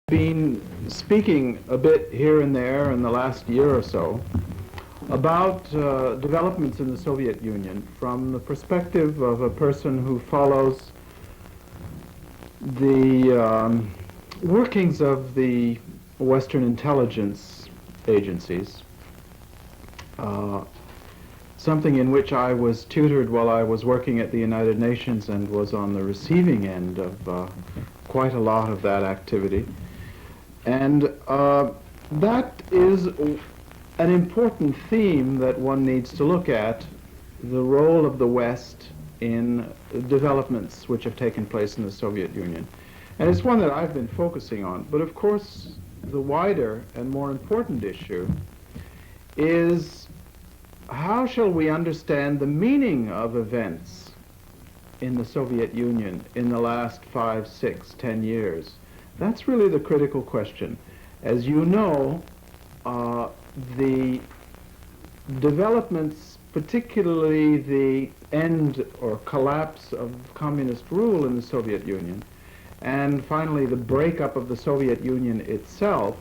been speaking a bit here and there in the last year or so about developments in the Soviet Union from the perspective of a person who follows the workings of the Western intelligence agencies, something in which I was tutored while I was working at the United Nations and was on the receiving end of quite a lot of that activity. And that is an important theme that one needs to look at, the role of the West in developments which have taken place in the Soviet Union. And it's one that I've been focusing on. But of course, the wider and more important issue is how shall we understand the meaning of events in the Soviet Union in the last 5, 6, 10 years? That's really the critical question. As you know, the developments, particularly the end or collapse of communist rule in the Soviet Union, and finally the breakup of the Soviet Union itself,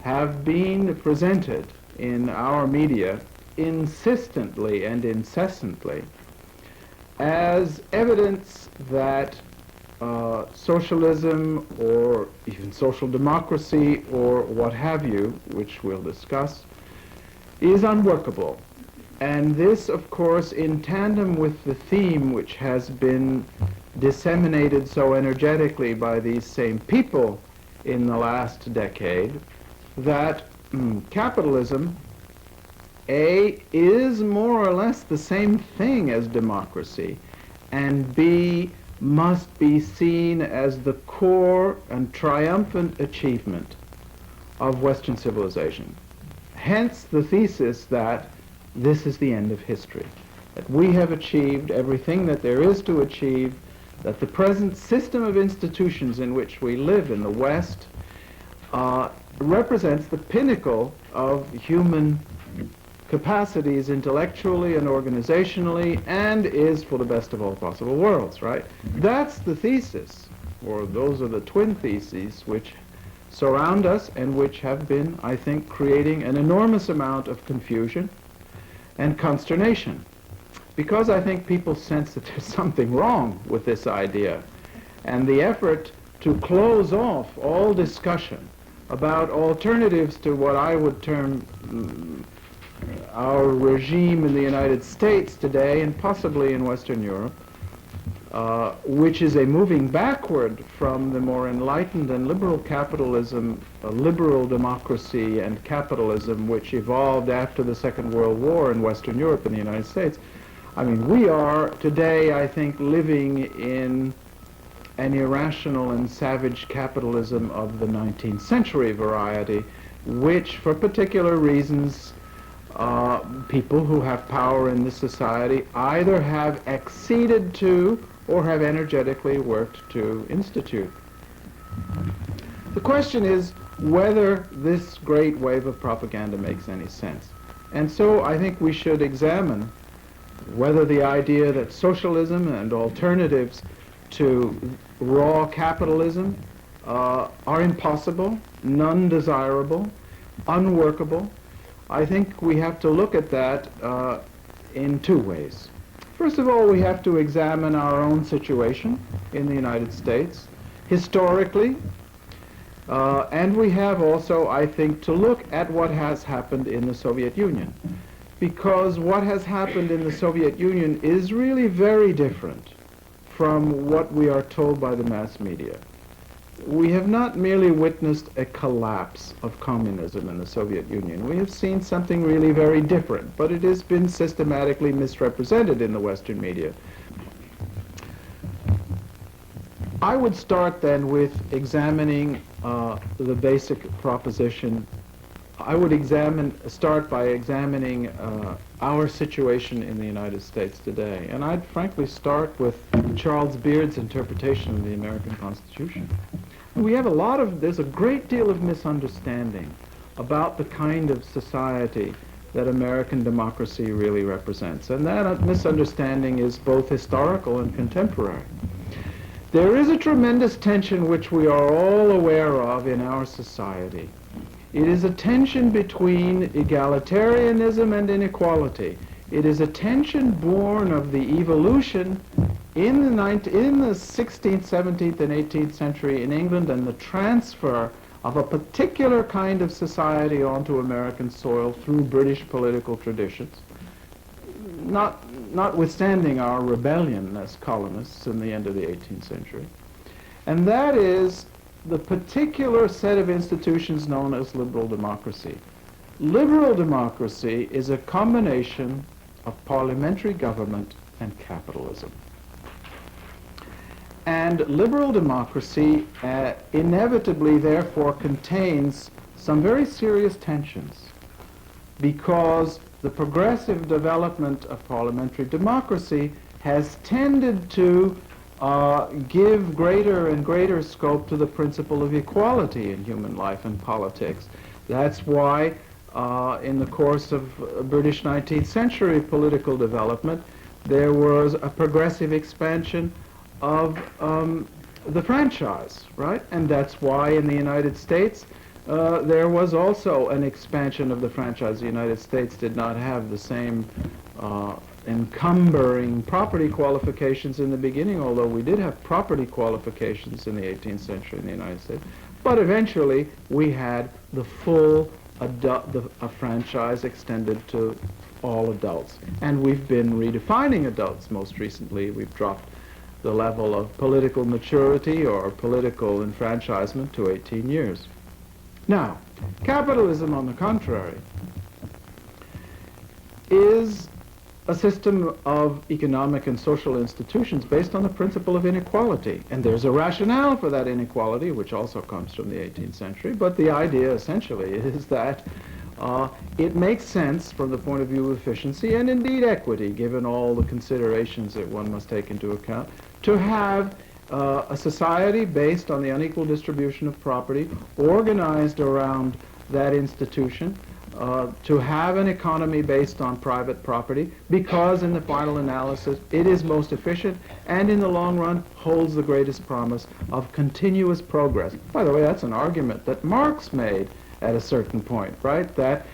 have been presented in our media insistently and incessantly as evidence that socialism or even social democracy or what have you, which we'll discuss, is unworkable. And this, of course, in tandem with the theme which has been disseminated so energetically by these same people in the last decade, that capitalism, A, is more or less the same thing as democracy, and B, must be seen as the core and triumphant achievement of Western civilization. Hence the thesis that this is the end of history, that we have achieved everything that there is to achieve, that the present system of institutions in which we live in the West represents the pinnacle of human capacities intellectually and organizationally, and is for the best of all possible worlds, right? That's the thesis, or those are the twin theses which surround us and which have been, I think, creating an enormous amount of confusion and consternation, because I think people sense that there's something wrong with this idea, and the effort to close off all discussion about alternatives to what I would term our regime in the United States today, and possibly in Western Europe, which is a moving backward from the more enlightened and liberal capitalism, liberal democracy and capitalism which evolved after the Second World War in Western Europe and the United States. I mean, we are today, I think, living in an irrational and savage capitalism of the 19th century variety, which, for particular reasons, people who have power in this society either have acceded to or have energetically worked to institute. The question is whether this great wave of propaganda makes any sense. And so I think we should examine whether the idea that socialism and alternatives to raw capitalism are impossible, non-desirable, unworkable. I think we have to look at that in two ways. First of all, we have to examine our own situation in the United States historically, and we have also, I think, to look at what has happened in the Soviet Union, because what has happened in the Soviet Union is really very different from what we are told by the mass media. We have not merely witnessed a collapse of communism in the Soviet Union. We have seen something really very different, but it has been systematically misrepresented in the Western media. I would start then with examining the basic proposition. I would start by examining our situation in the United States today. And I'd frankly start with Charles Beard's interpretation of the American Constitution. There's a great deal of misunderstanding about the kind of society that American democracy really represents. And that misunderstanding is both historical and contemporary. There is a tremendous tension which we are all aware of in our society. It is a tension between egalitarianism and inequality. It is a tension born of the evolution in the 16th, 17th, and 18th century in England, and the transfer of a particular kind of society onto American soil through British political traditions, notwithstanding our rebellion as colonists in the end of the 18th century. And that is the particular set of institutions known as liberal democracy. Liberal democracy is a combination of parliamentary government and capitalism. And liberal democracy inevitably, therefore, contains some very serious tensions, because the progressive development of parliamentary democracy has tended to give greater and greater scope to the principle of equality in human life and politics. That's why in the course of British 19th century political development, there was a progressive expansion of the franchise, right? And that's why in the United States there was also an expansion of the franchise. The United States did not have the same encumbering property qualifications in the beginning, although we did have property qualifications in the 18th century in the United States. But eventually we had the full franchise extended to all adults. And we've been redefining adults most recently. We've dropped the level of political maturity or political enfranchisement to 18 years. Now, capitalism, on the contrary, is a system of economic and social institutions based on the principle of inequality. And there's a rationale for that inequality, which also comes from the 18th century, but the idea essentially is that it makes sense from the point of view of efficiency and indeed equity, given all the considerations that one must take into account, to have a society based on the unequal distribution of property, organized around that institution, to have an economy based on private property, because in the final analysis it is most efficient and in the long run holds the greatest promise of continuous progress. By the way, that's an argument that Marx made at a certain point, right? That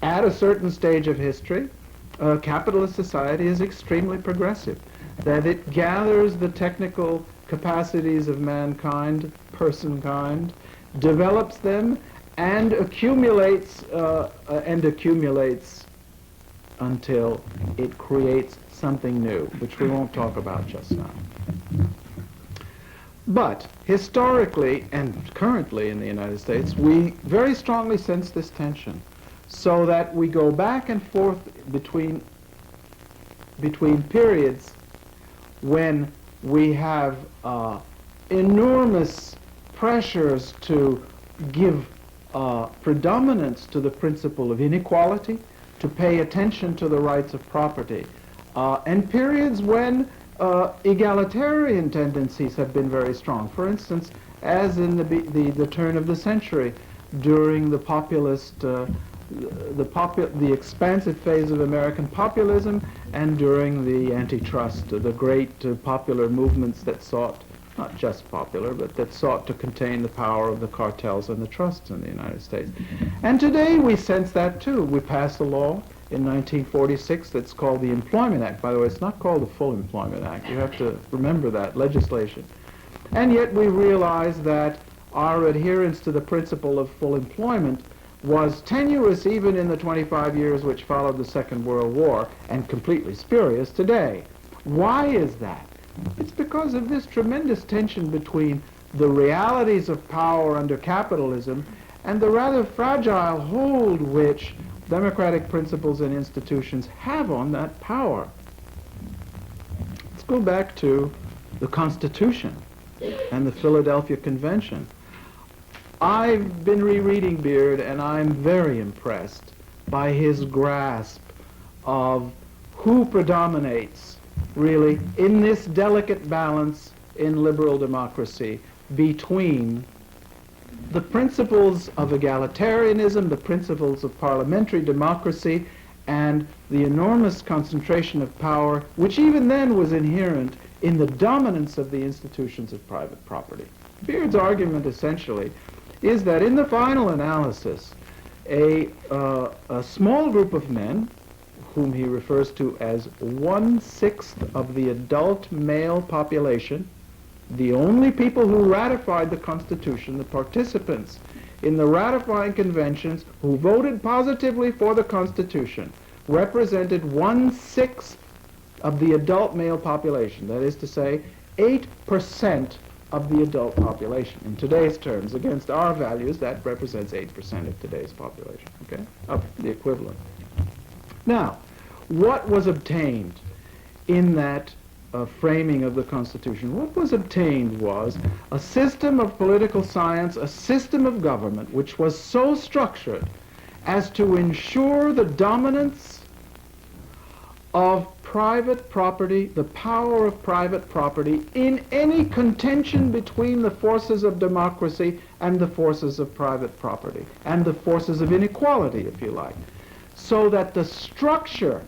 at a certain stage of history, capitalist society is extremely progressive, that it gathers the technical capacities of mankind, personkind, develops them, and accumulates until it creates something new, which we won't talk about just now. But historically and currently in the United States, we very strongly sense this tension, so that we go back and forth between periods when we have enormous pressures to give predominance to the principle of inequality, to pay attention to the rights of property, and periods when egalitarian tendencies have been very strong. For instance, as in the turn of the century, during the populist, the expansive phase of American populism, and during the antitrust, the great popular movements that sought, not just popular, but that sought to contain the power of the cartels and the trusts in the United States. And today we sense that too. We passed a law in 1946 that's called the Employment Act. By the way, it's not called the Full Employment Act. You have to remember that legislation. And yet we realize that our adherence to the principle of full employment was tenuous even in the 25 years which followed the Second World War, and completely spurious today. Why is that? It's because of this tremendous tension between the realities of power under capitalism and the rather fragile hold which democratic principles and institutions have on that power. Let's go back to the Constitution and the Philadelphia Convention. I've been rereading Beard, and I'm very impressed by his grasp of who predominates, really, in this delicate balance in liberal democracy between the principles of egalitarianism, the principles of parliamentary democracy, and the enormous concentration of power, which even then was inherent in the dominance of the institutions of private property. Beard's argument essentially is that in the final analysis, a small group of men, whom he refers to as 1/6 of the adult male population, the only people who ratified the Constitution, the participants in the ratifying conventions who voted positively for the Constitution, represented 1/6 of the adult male population. That is to say, 8% of the adult population. In today's terms, against our values, that represents 8% of today's population, okay? Of the equivalent. Now, what was obtained in that framing of the Constitution? What was obtained was a system of political science, a system of government, which was so structured as to ensure the dominance of private property, the power of private property, in any contention between the forces of democracy and the forces of private property, and the forces of inequality, if you like. So that the structure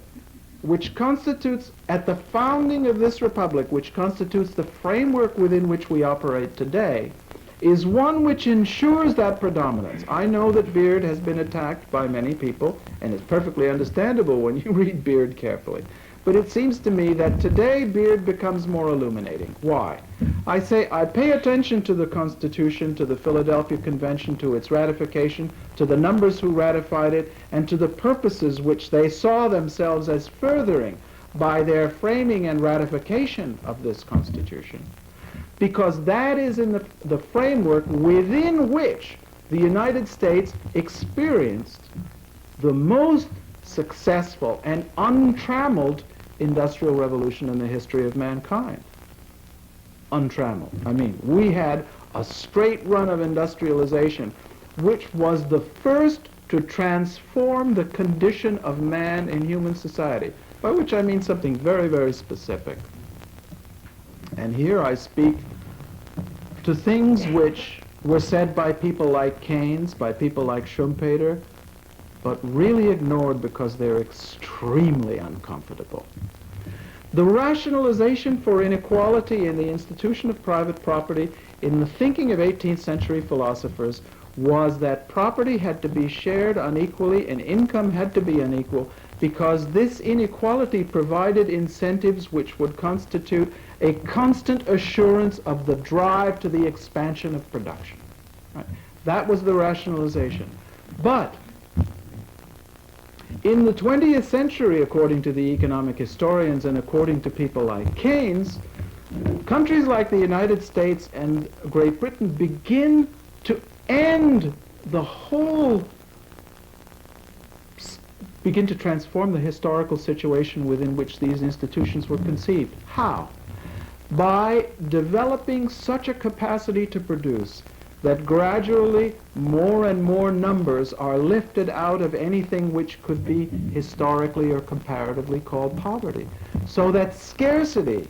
which constitutes, at the founding of this republic, which constitutes the framework within which we operate today, is one which ensures that predominance. I know that Beard has been attacked by many people, and it's perfectly understandable when you read Beard carefully. But it seems to me that today Beard becomes more illuminating. Why? I say I pay attention to the Constitution, to the Philadelphia Convention, to its ratification, to the numbers who ratified it, and to the purposes which they saw themselves as furthering by their framing and ratification of this Constitution. Because that is in the framework within which the United States experienced the most successful and untrammeled industrial revolution in the history of mankind. Untrammeled. I mean, we had a straight run of industrialization, which was the first to transform the condition of man in human society, by which I mean something very, very specific. And here I speak to things which were said by people like Keynes, by people like Schumpeter, but really ignored because they're extremely uncomfortable. The rationalization for inequality in the institution of private property in the thinking of 18th century philosophers was that property had to be shared unequally and income had to be unequal because this inequality provided incentives which would constitute a constant assurance of the drive to the expansion of production. Right? That was the rationalization. But in the 20th century, according to the economic historians and according to people like Keynes, countries like the United States and Great Britain begin to end the whole, begin to transform the historical situation within which these institutions were conceived. How? By developing such a capacity to produce that gradually more and more numbers are lifted out of anything which could be historically or comparatively called poverty. So that scarcity,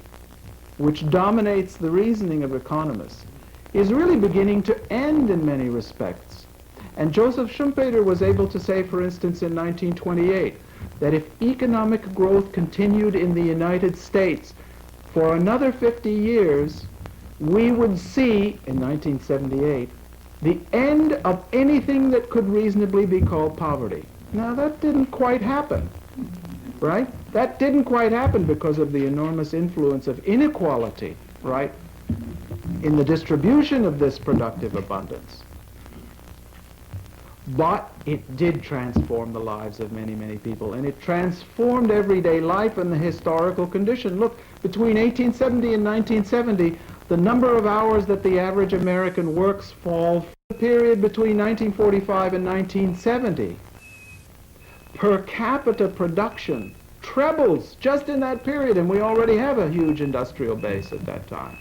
which dominates the reasoning of economists, is really beginning to end in many respects. And Joseph Schumpeter was able to say, for instance, in 1928, that if economic growth continued in the United States for another 50 years, we would see, in 1978, the end of anything that could reasonably be called poverty. Now, that didn't quite happen, right? That didn't quite happen because of the enormous influence of inequality, right, in the distribution of this productive abundance. But it did transform the lives of many, many people, and it transformed everyday life and the historical condition. Look, between 1870 and 1970, the number of hours that the average American works fall. For the period between 1945 and 1970, per capita production trebles just in that period, and we already have a huge industrial base at that time.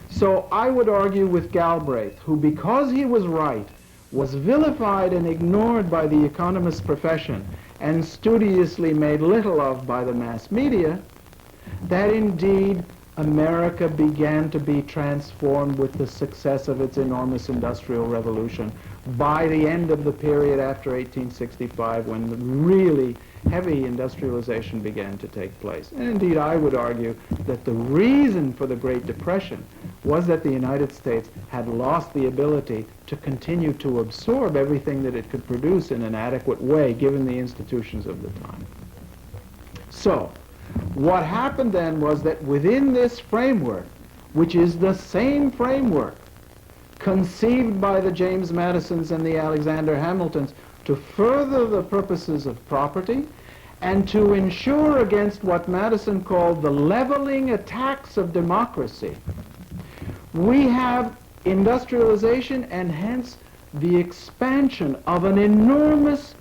So I would argue with Galbraith, who, because he was right, was vilified and ignored by the economist profession and studiously made little of by the mass media, that indeed America began to be transformed with the success of its enormous industrial revolution by the end of the period after 1865, when the really heavy industrialization began to take place. And indeed, I would argue that the reason for the Great Depression was that the United States had lost the ability to continue to absorb everything that it could produce in an adequate way, given the institutions of the time. So, what happened then was that within this framework, which is the same framework conceived by the James Madisons and the Alexander Hamiltons to further the purposes of property and to ensure against what Madison called the leveling attacks of democracy, we have industrialization and hence the expansion of an enormous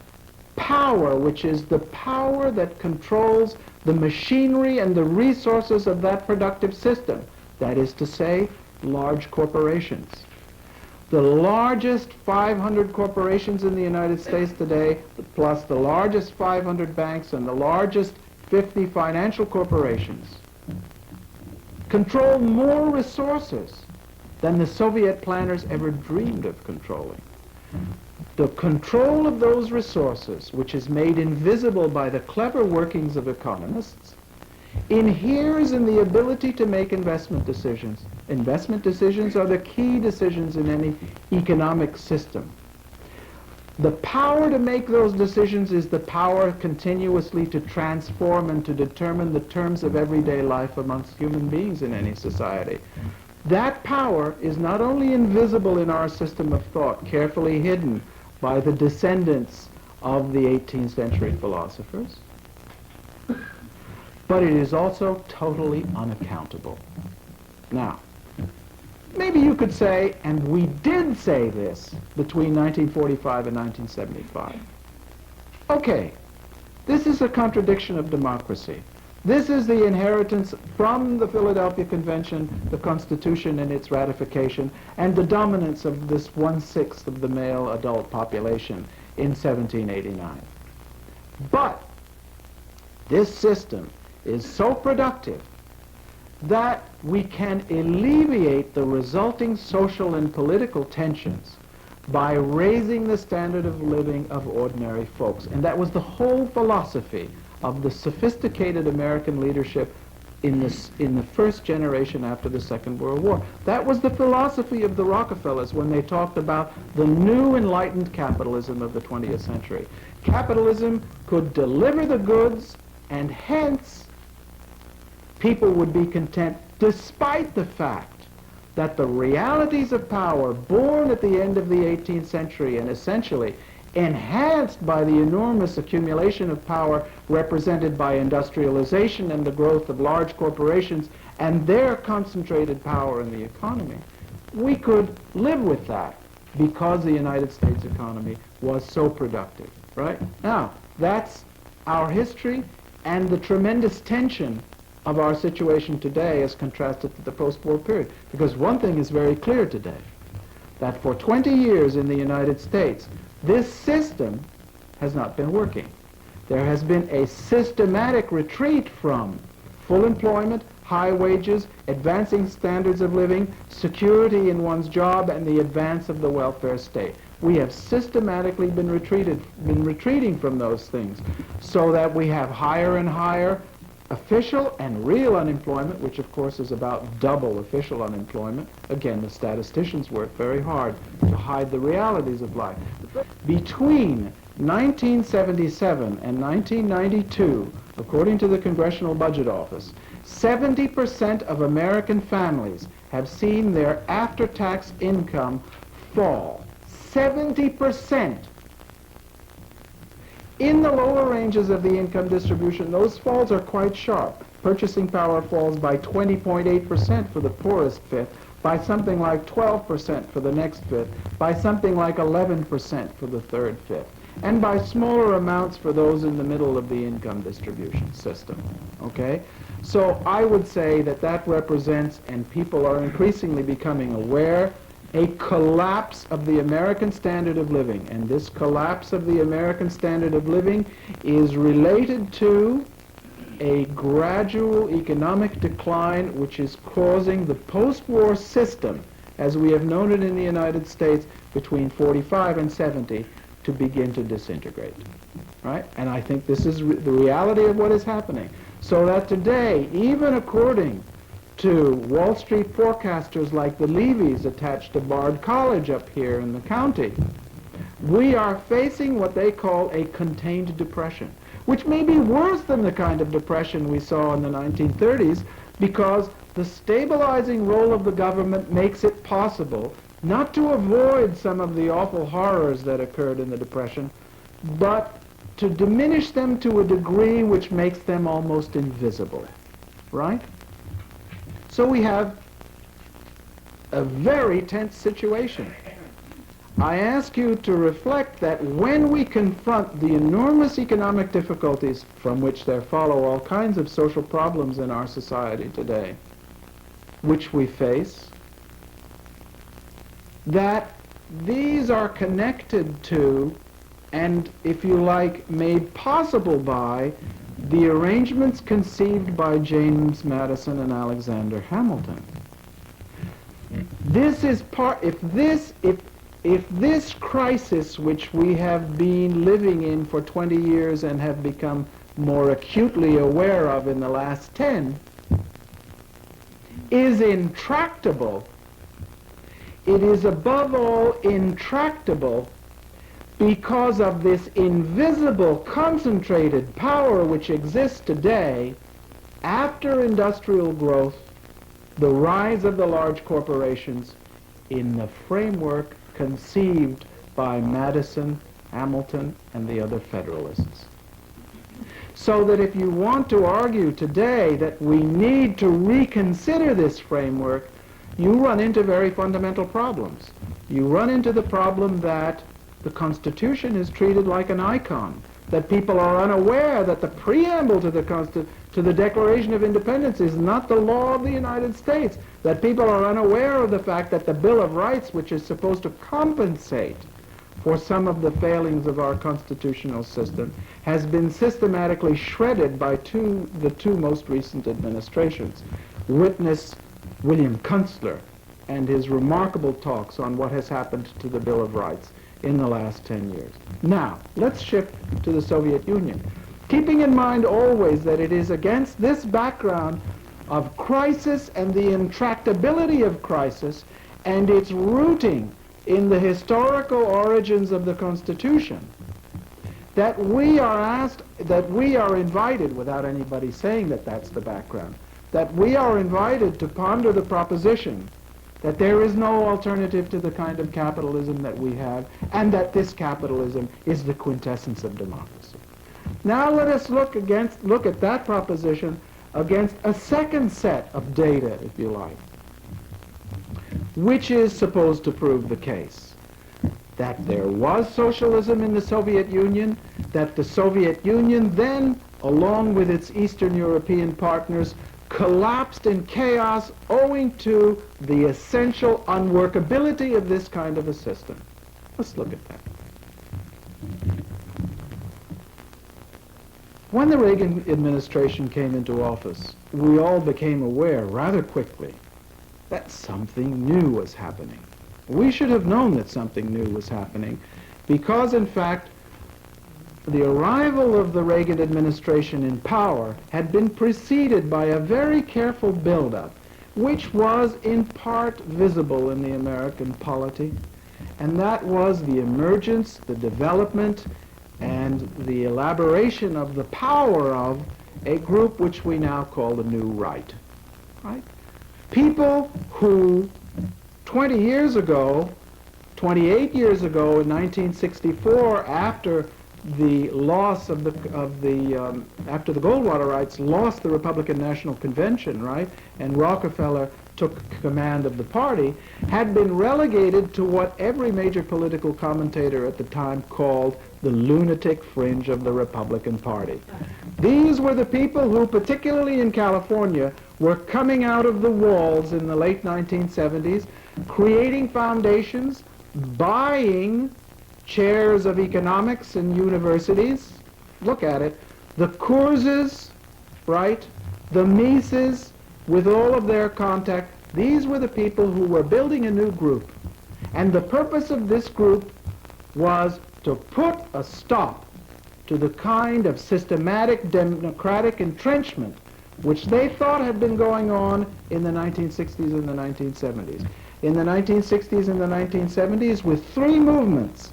power, which is the power that controls the machinery and the resources of that productive system. That is to say, large corporations. The largest 500 corporations in the United States today, plus the largest 500 banks and the largest 50 financial corporations, control more resources than the Soviet planners ever dreamed of controlling. The control of those resources, which is made invisible by the clever workings of economists, inheres in the ability to make investment decisions. Investment decisions are the key decisions in any economic system. The power to make those decisions is the power continuously to transform and to determine the terms of everyday life amongst human beings in any society. That power is not only invisible in our system of thought, carefully hidden by the descendants of the 18th century philosophers, but it is also totally unaccountable. Now, maybe you could say, and we did say this between 1945 and 1975. Okay, this is a contradiction of democracy. This is the inheritance from the Philadelphia Convention, the Constitution and its ratification, and the dominance of this 1/6 of the male adult population in 1789. But this system is so productive that we can alleviate the resulting social and political tensions by raising the standard of living of ordinary folks. And that was the whole philosophy of the sophisticated American leadership in the first generation after the Second World War. That was the philosophy of the Rockefellers when they talked about the new enlightened capitalism of the 20th century. Capitalism could deliver the goods, and hence people would be content despite the fact that the realities of power born at the end of the 18th century and essentially enhanced by the enormous accumulation of power represented by industrialization and the growth of large corporations and their concentrated power in the economy, we could live with that because the United States economy was so productive, right? Now, that's our history and the tremendous tension of our situation today as contrasted to the post-war period. Because one thing is very clear today, that for 20 years in the United States, this system has not been working. There has been a systematic retreat from full employment, high wages, advancing standards of living, security in one's job, and the advance of the welfare state. We have systematically been retreating from those things, so that we have higher and higher official and real unemployment, which of course is about double official unemployment. Again, the statisticians work very hard to hide the realities of life. Between 1977 and 1992, according to the Congressional Budget Office, 70% of American families have seen their after-tax income fall. 70%. In the lower ranges of the income distribution, those falls are quite sharp. Purchasing power falls by 20.8% for the poorest fifth, by something like 12% for the next fifth, by something like 11% for the third fifth, and by smaller amounts for those in the middle of the income distribution system. Okay? So I would say that that represents, and people are increasingly becoming aware, a collapse of the American standard of living. And this collapse of the American standard of living is related to a gradual economic decline which is causing the post-war system, as we have known it in the United States between 45 and 70, to begin to disintegrate, right? And I think this is the reality of what is happening. So that today, even according to Wall Street forecasters like the Levy's attached to Bard College up here in the county, we are facing what they call a contained depression, which may be worse than the kind of depression we saw in the 1930s, because the stabilizing role of the government makes it possible not to avoid some of the awful horrors that occurred in the Depression, but to diminish them to a degree which makes them almost invisible, right? So we have a very tense situation. I ask you to reflect that when we confront the enormous economic difficulties from which there follow all kinds of social problems in our society today, which we face, that these are connected to, and if you like, made possible by, the arrangements conceived by James Madison and Alexander Hamilton. This is part, if this crisis which we have been living in for 20 years and have become more acutely aware of in the last 10, is intractable, it is above all intractable because of this invisible concentrated power which exists today after industrial growth, the rise of the large corporations in the framework conceived by Madison, Hamilton, and the other Federalists. So that if you want to argue today that we need to reconsider this framework, you run into very fundamental problems. You run into the problem that the Constitution is treated like an icon, that people are unaware that the preamble to the Declaration of Independence is not the law of the United States, that people are unaware of the fact that the Bill of Rights, which is supposed to compensate for some of the failings of our constitutional system, has been systematically shredded by the two most recent administrations. Witness William Kunstler and his remarkable talks on what has happened to the Bill of Rights in the last 10 years. Now, let's shift to the Soviet Union, keeping in mind always that it is against this background of crisis and the intractability of crisis and its rooting in the historical origins of the Constitution that we are invited, without anybody saying that that's the background, that we are invited to ponder the proposition that there is no alternative to the kind of capitalism that we have, and that this capitalism is the quintessence of democracy. Now let us look at that proposition against a second set of data, if you like, which is supposed to prove the case that there was socialism in the Soviet Union, that the Soviet Union then, along with its Eastern European partners, collapsed in chaos owing to the essential unworkability of this kind of a system. Let's look at that. When the Reagan administration came into office, we all became aware rather quickly that something new was happening. We should have known that something new was happening because, in fact, the arrival of the Reagan administration in power had been preceded by a very careful build-up, which was in part visible in the American polity, and that was the emergence, the development, and the elaboration of the power of a group which we now call the New Right. Right? People who 20 years ago, 28 years ago in 1964, after the loss of after the Goldwater rights lost the Republican National Convention, right, and Rockefeller took command of the party, had been relegated to what every major political commentator at the time called the lunatic fringe of the Republican Party. These were the people who, particularly in California, were coming out of the walls in the late 1970s, creating foundations, buying chairs of economics in universities. Look at it. The Courses, right? The Mises, with all of their contact, these were the people who were building a new group. And the purpose of this group was to put a stop to the kind of systematic democratic entrenchment which they thought had been going on in the 1960s and the 1970s. In the 1960s and the 1970s with three movements.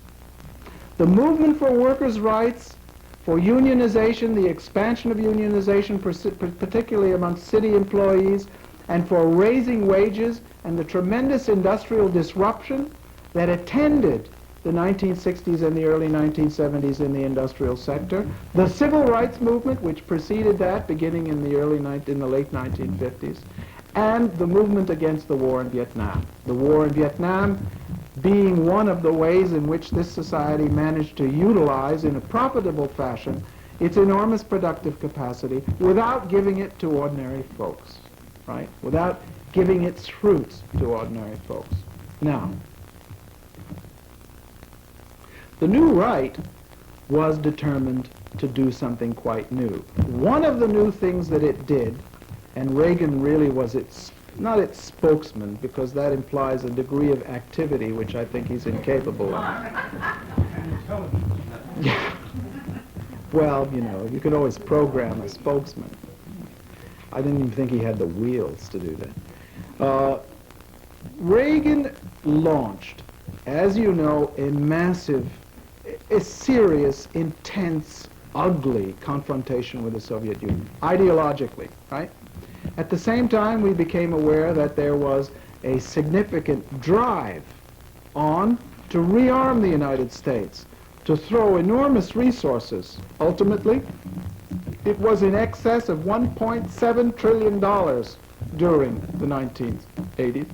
The movement for workers' rights, for unionization, the expansion of unionization, particularly among city employees, and for raising wages, and the tremendous industrial disruption that attended the 1960s and the early 1970s in the industrial sector. The civil rights movement, which preceded that, beginning in the late 1950s, and the movement against the war in Vietnam. The war in Vietnam being one of the ways in which this society managed to utilize in a profitable fashion its enormous productive capacity without giving it to ordinary folks, right? Without giving its fruits to ordinary folks. Now, the new right was determined to do something quite new. One of the new things that it did, and Reagan really was not its spokesman, because that implies a degree of activity which I think he's incapable of. Yeah. Well, you know, you could always program a spokesman. I didn't even think he had the wheels to do that. Reagan launched, as you know, a serious, intense, ugly confrontation with the Soviet Union, ideologically, right? At the same time, we became aware that there was a significant drive on to rearm the United States, to throw enormous resources. Ultimately, it was in excess of $1.7 trillion during the 1980s,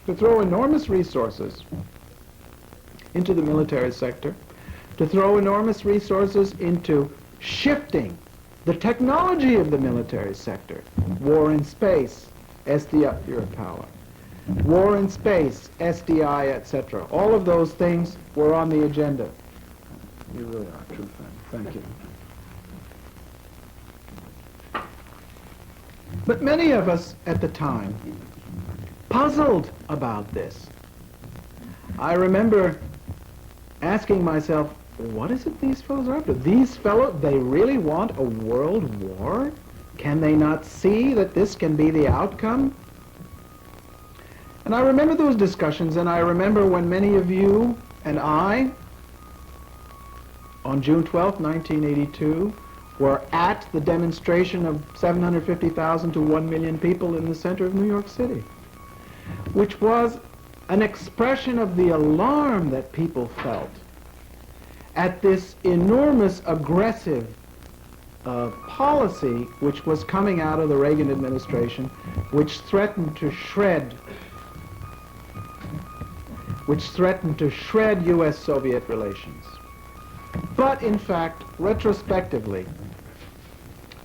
to throw enormous resources into the military sector, to throw enormous resources into shifting the technology of the military sector. War in space, SDI, Europower. War in space, SDI, etc. All of those things were on the agenda. You really are a true friend. Thank you. But many of us at the time puzzled about this. I remember asking myself, what is it these fellows are up to? These fellows, they really want a world war? Can they not see that this can be the outcome? And I remember those discussions, and I remember when many of you and I, on June 12, 1982, were at the demonstration of 750,000 to 1 million people in the center of New York City, which was an expression of the alarm that people felt at this enormous aggressive policy which was coming out of the Reagan administration, which threatened to shred U.S.-Soviet relations. But in fact, retrospectively,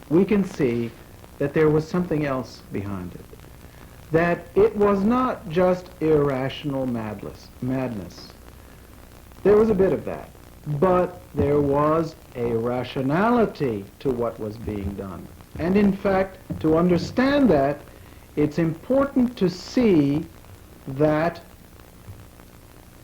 we can see that there was something else behind it. That it was not just irrational madness. There was a bit of that. But there was a rationality to what was being done. And in fact, to understand that, it's important to see that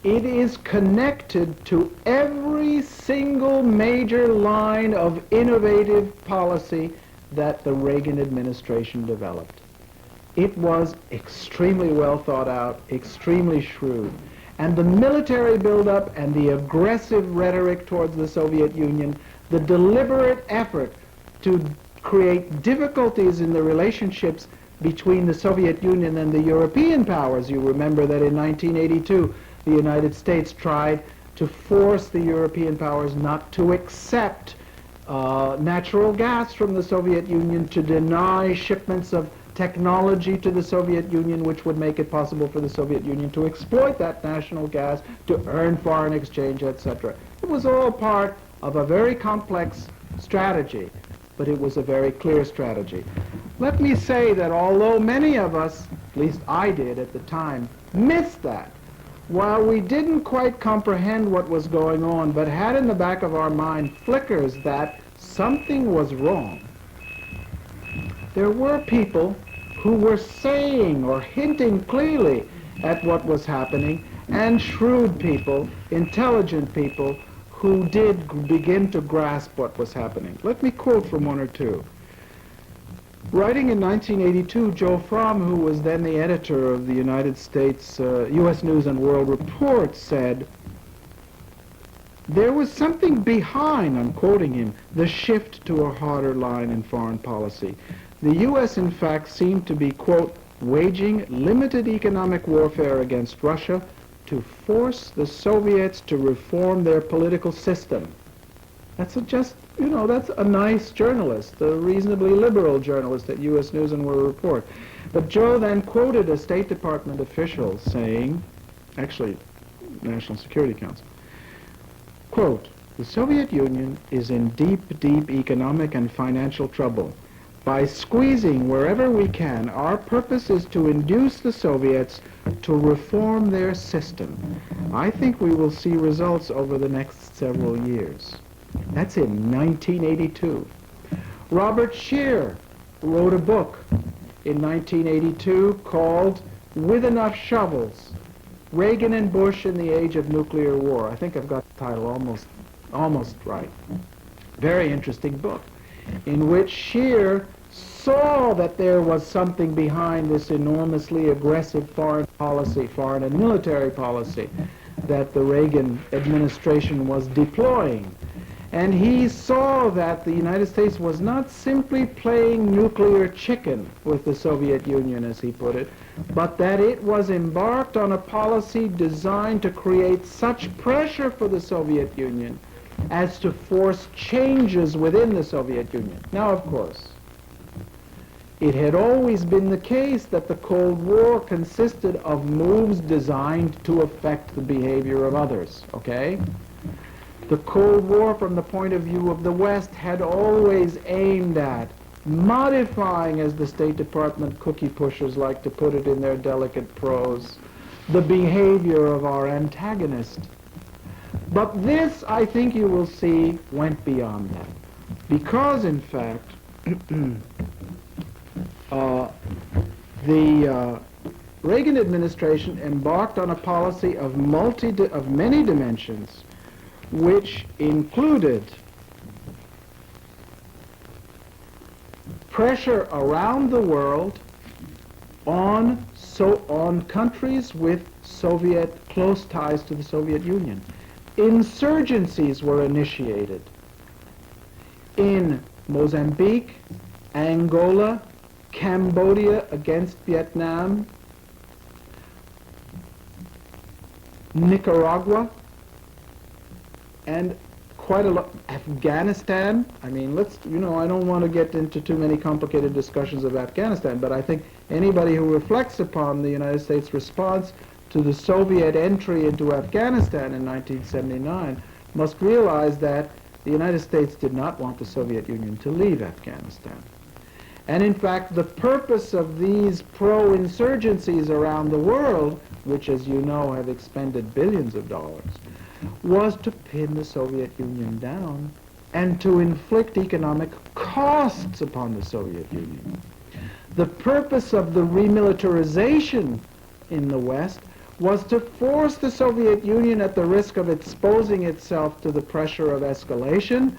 it is connected to every single major line of innovative policy that the Reagan administration developed. It was extremely well thought out, extremely shrewd. And the military buildup and the aggressive rhetoric towards the Soviet Union, the deliberate effort to create difficulties in the relationships between the Soviet Union and the European powers. You remember that in 1982, the United States tried to force the European powers not to accept natural gas from the Soviet Union, to deny shipments of technology to the Soviet Union which would make it possible for the Soviet Union to exploit that national gas, to earn foreign exchange, etc. It was all part of a very complex strategy, but it was a very clear strategy. Let me say that although many of us, at least I did at the time, missed that, while we didn't quite comprehend what was going on, but had in the back of our mind flickers that something was wrong, there were people who were saying or hinting clearly at what was happening, and shrewd people, intelligent people, who did begin to grasp what was happening. Let me quote from one or two. Writing in 1982, Joe Fromm, who was then the editor of the United States U.S. News and World Report, said, "There was something behind," I'm quoting him, "the shift to a harder line in foreign policy. The U.S., in fact, seemed to be, quote, waging limited economic warfare against Russia to force the Soviets to reform their political system." That's that's a nice journalist, a reasonably liberal journalist at U.S. News and World Report. But Joe then quoted a State Department official saying, actually, National Security Council, quote, "The Soviet Union is in deep, deep economic and financial trouble. By squeezing wherever we can, our purpose is to induce the Soviets to reform their system. I think we will see results over the next several years." That's in 1982. Robert Scheer wrote a book in 1982 called With Enough Shovels, Reagan and Bush in the Age of Nuclear War. I think I've got the title almost right. Very interesting book, in which Scheer saw that there was something behind this enormously aggressive foreign and military policy that the Reagan administration was deploying. And he saw that the United States was not simply playing nuclear chicken with the Soviet Union, as he put it, but that it was embarked on a policy designed to create such pressure for the Soviet Union as to force changes within the Soviet Union. Now, of course, it had always been the case that the Cold War consisted of moves designed to affect the behavior of others, okay? The Cold War, from the point of view of the West, had always aimed at modifying, as the State Department cookie pushers like to put it in their delicate prose, the behavior of our antagonist. But this, I think you will see, went beyond that. Because, in fact, the Reagan administration embarked on a policy of many dimensions, which included pressure around the world on countries with close ties to the Soviet Union. Insurgencies were initiated in Mozambique, Angola, Cambodia against Vietnam, Nicaragua, and quite a lot, Afghanistan. I mean, I don't want to get into too many complicated discussions of Afghanistan, but I think anybody who reflects upon the United States response to the Soviet entry into Afghanistan in 1979 must realize that the United States did not want the Soviet Union to leave Afghanistan. And in fact, the purpose of these pro-insurgencies around the world, which, as you know, have expended billions of dollars, was to pin the Soviet Union down and to inflict economic costs upon the Soviet Union. The purpose of the remilitarization in the West was to force the Soviet Union, at the risk of exposing itself to the pressure of escalation,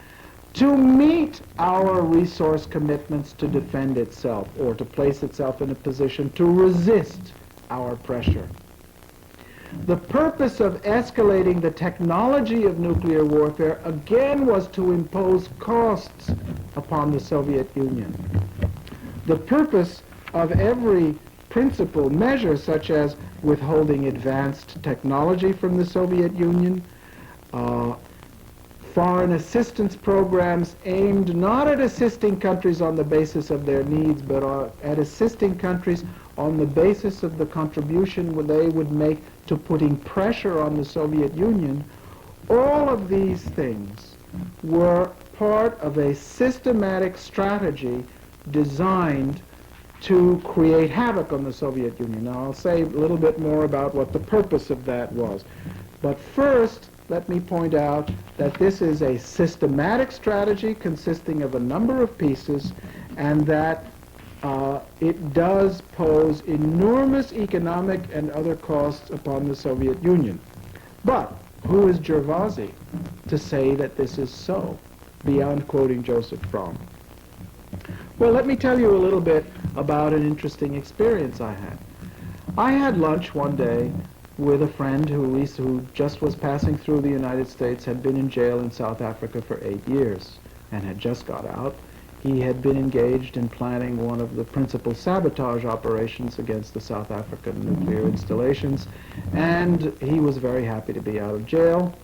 to meet our resource commitments to defend itself, or to place itself in a position to resist our pressure. The purpose of escalating the technology of nuclear warfare, again, was to impose costs upon the Soviet Union. The purpose of every principal measure, such as withholding advanced technology from the Soviet Union, foreign assistance programs aimed not at assisting countries on the basis of their needs, but at assisting countries on the basis of the contribution they would make to putting pressure on the Soviet Union. All of these things were part of a systematic strategy designed to create havoc on the Soviet Union. Now, I'll say a little bit more about what the purpose of that was. But first, let me point out that this is a systematic strategy consisting of a number of pieces, and that it does pose enormous economic and other costs upon the Soviet Union. But who is Gervasi to say that this is so, beyond quoting Joseph Fromm? Well, let me tell you a little bit about an interesting experience I had. I had lunch one day with a friend who just was passing through the United States, had been in jail in South Africa for 8 years, and had just got out. He had been engaged in planning one of the principal sabotage operations against the South African nuclear installations, and he was very happy to be out of jail.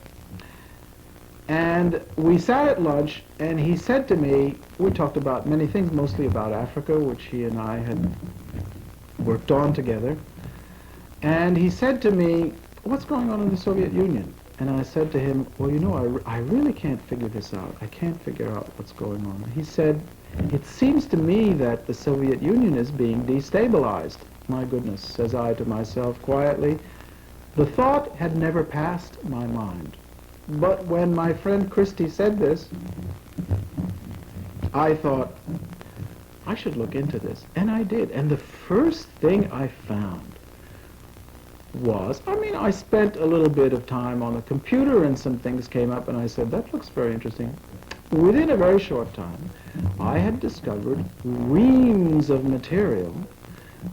And we sat at lunch, and he said to me, we talked about many things, mostly about Africa, which he and I had worked on together. And he said to me, what's going on in the Soviet Union? And I said to him, well, you know, I really can't figure this out. I can't figure out what's going on. He said, it seems to me that the Soviet Union is being destabilized. My goodness, says I to myself quietly. The thought had never passed my mind. But when my friend Christie said this, I thought, I should look into this. And I did. And the first thing I found was, I spent a little bit of time on the computer and some things came up and I said, that looks very interesting. Within a very short time, I had discovered reams of material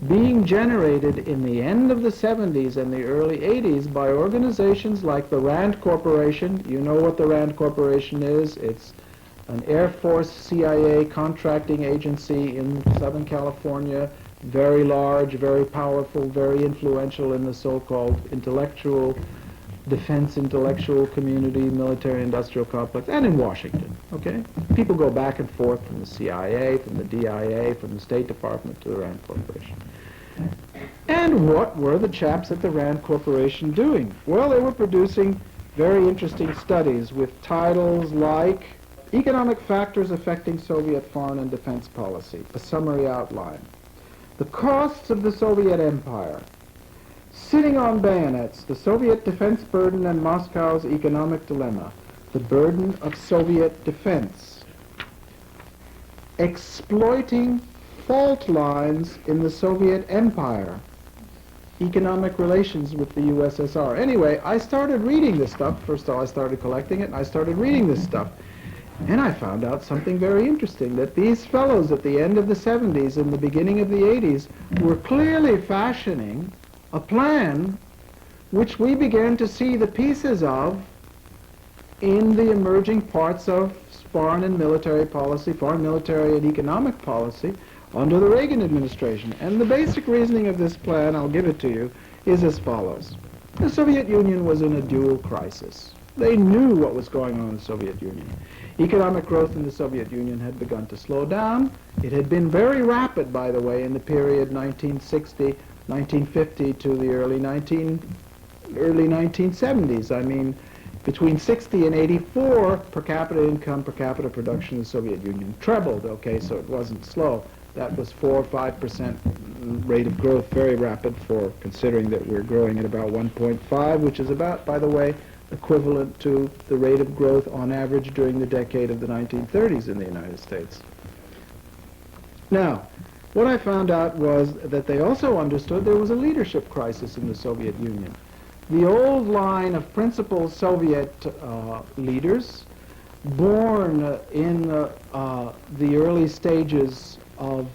being generated in the end of the 70s and the early 80s by organizations like the RAND Corporation. You know what the RAND Corporation is. It's an Air Force CIA contracting agency in Southern California, very large, very powerful, very influential in the so-called defense intellectual community, military-industrial complex, and in Washington, okay? People go back and forth from the CIA, from the DIA, from the State Department to the RAND Corporation. And what were the chaps at the RAND Corporation doing? Well, they were producing very interesting studies with titles like Economic Factors Affecting Soviet Foreign and Defense Policy, a summary outline. The Costs of the Soviet Empire, Sitting on Bayonets, the Soviet Defense Burden and Moscow's Economic Dilemma, the Burden of Soviet Defense, Exploiting Fault Lines in the Soviet Empire, Economic Relations with the USSR. Anyway, I started reading this stuff. First of all, I started collecting it, and I started reading this stuff. And I found out something very interesting, that these fellows at the end of the 70s and the beginning of the 80s were clearly fashioning a plan which we began to see the pieces of in the emerging parts of foreign and military policy, foreign military and economic policy under the Reagan administration. And the basic reasoning of this plan, I'll give it to you, is as follows. The Soviet Union was in a dual crisis. They knew what was going on in the Soviet Union. Economic growth in the Soviet Union had begun to slow down. It had been very rapid, by the way, in the period 1960, 1950 to the early 1970s. I mean, between 60 and 84, per capita income, per capita production in the Soviet Union trebled, okay, so it wasn't slow. That was 4 or 5% rate of growth, very rapid for considering that we're growing at about 1.5, which is about, by the way, equivalent to the rate of growth on average during the decade of the 1930s in the United States. Now, what I found out was that they also understood there was a leadership crisis in the Soviet Union. The old line of principal Soviet leaders, born in the early stages of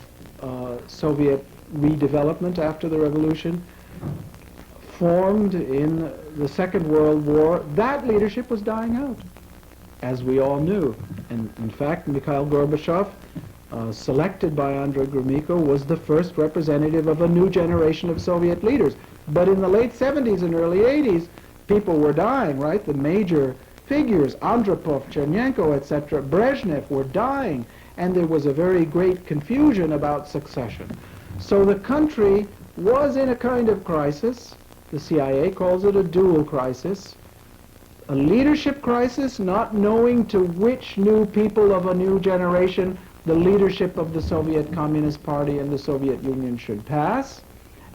Soviet redevelopment after the revolution, formed in the Second World War, that leadership was dying out, as we all knew. And in fact, Mikhail Gorbachev, selected by Andrei Gromyko, was the first representative of a new generation of Soviet leaders. But in the late 70s and early 80s, people were dying, right? The major figures, Andropov, Chernenko, etc., Brezhnev, were dying, and there was a very great confusion about succession. So the country was in a kind of crisis. The CIA calls it a dual crisis. A leadership crisis, not knowing to which new people of a new generation the leadership of the Soviet Communist Party and the Soviet Union should pass,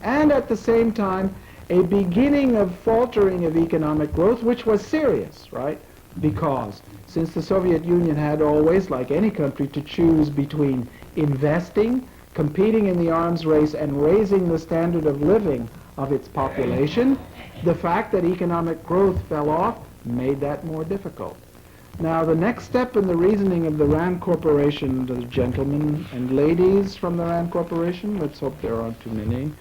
and at the same time, a beginning of faltering of economic growth, which was serious, right? Because since the Soviet Union had always, like any country, to choose between investing, competing in the arms race and raising the standard of living of its population, the fact that economic growth fell off made that more difficult. Now, the next step in the reasoning of the Rand Corporation, the gentlemen and ladies from the Rand Corporation, let's hope there aren't too many,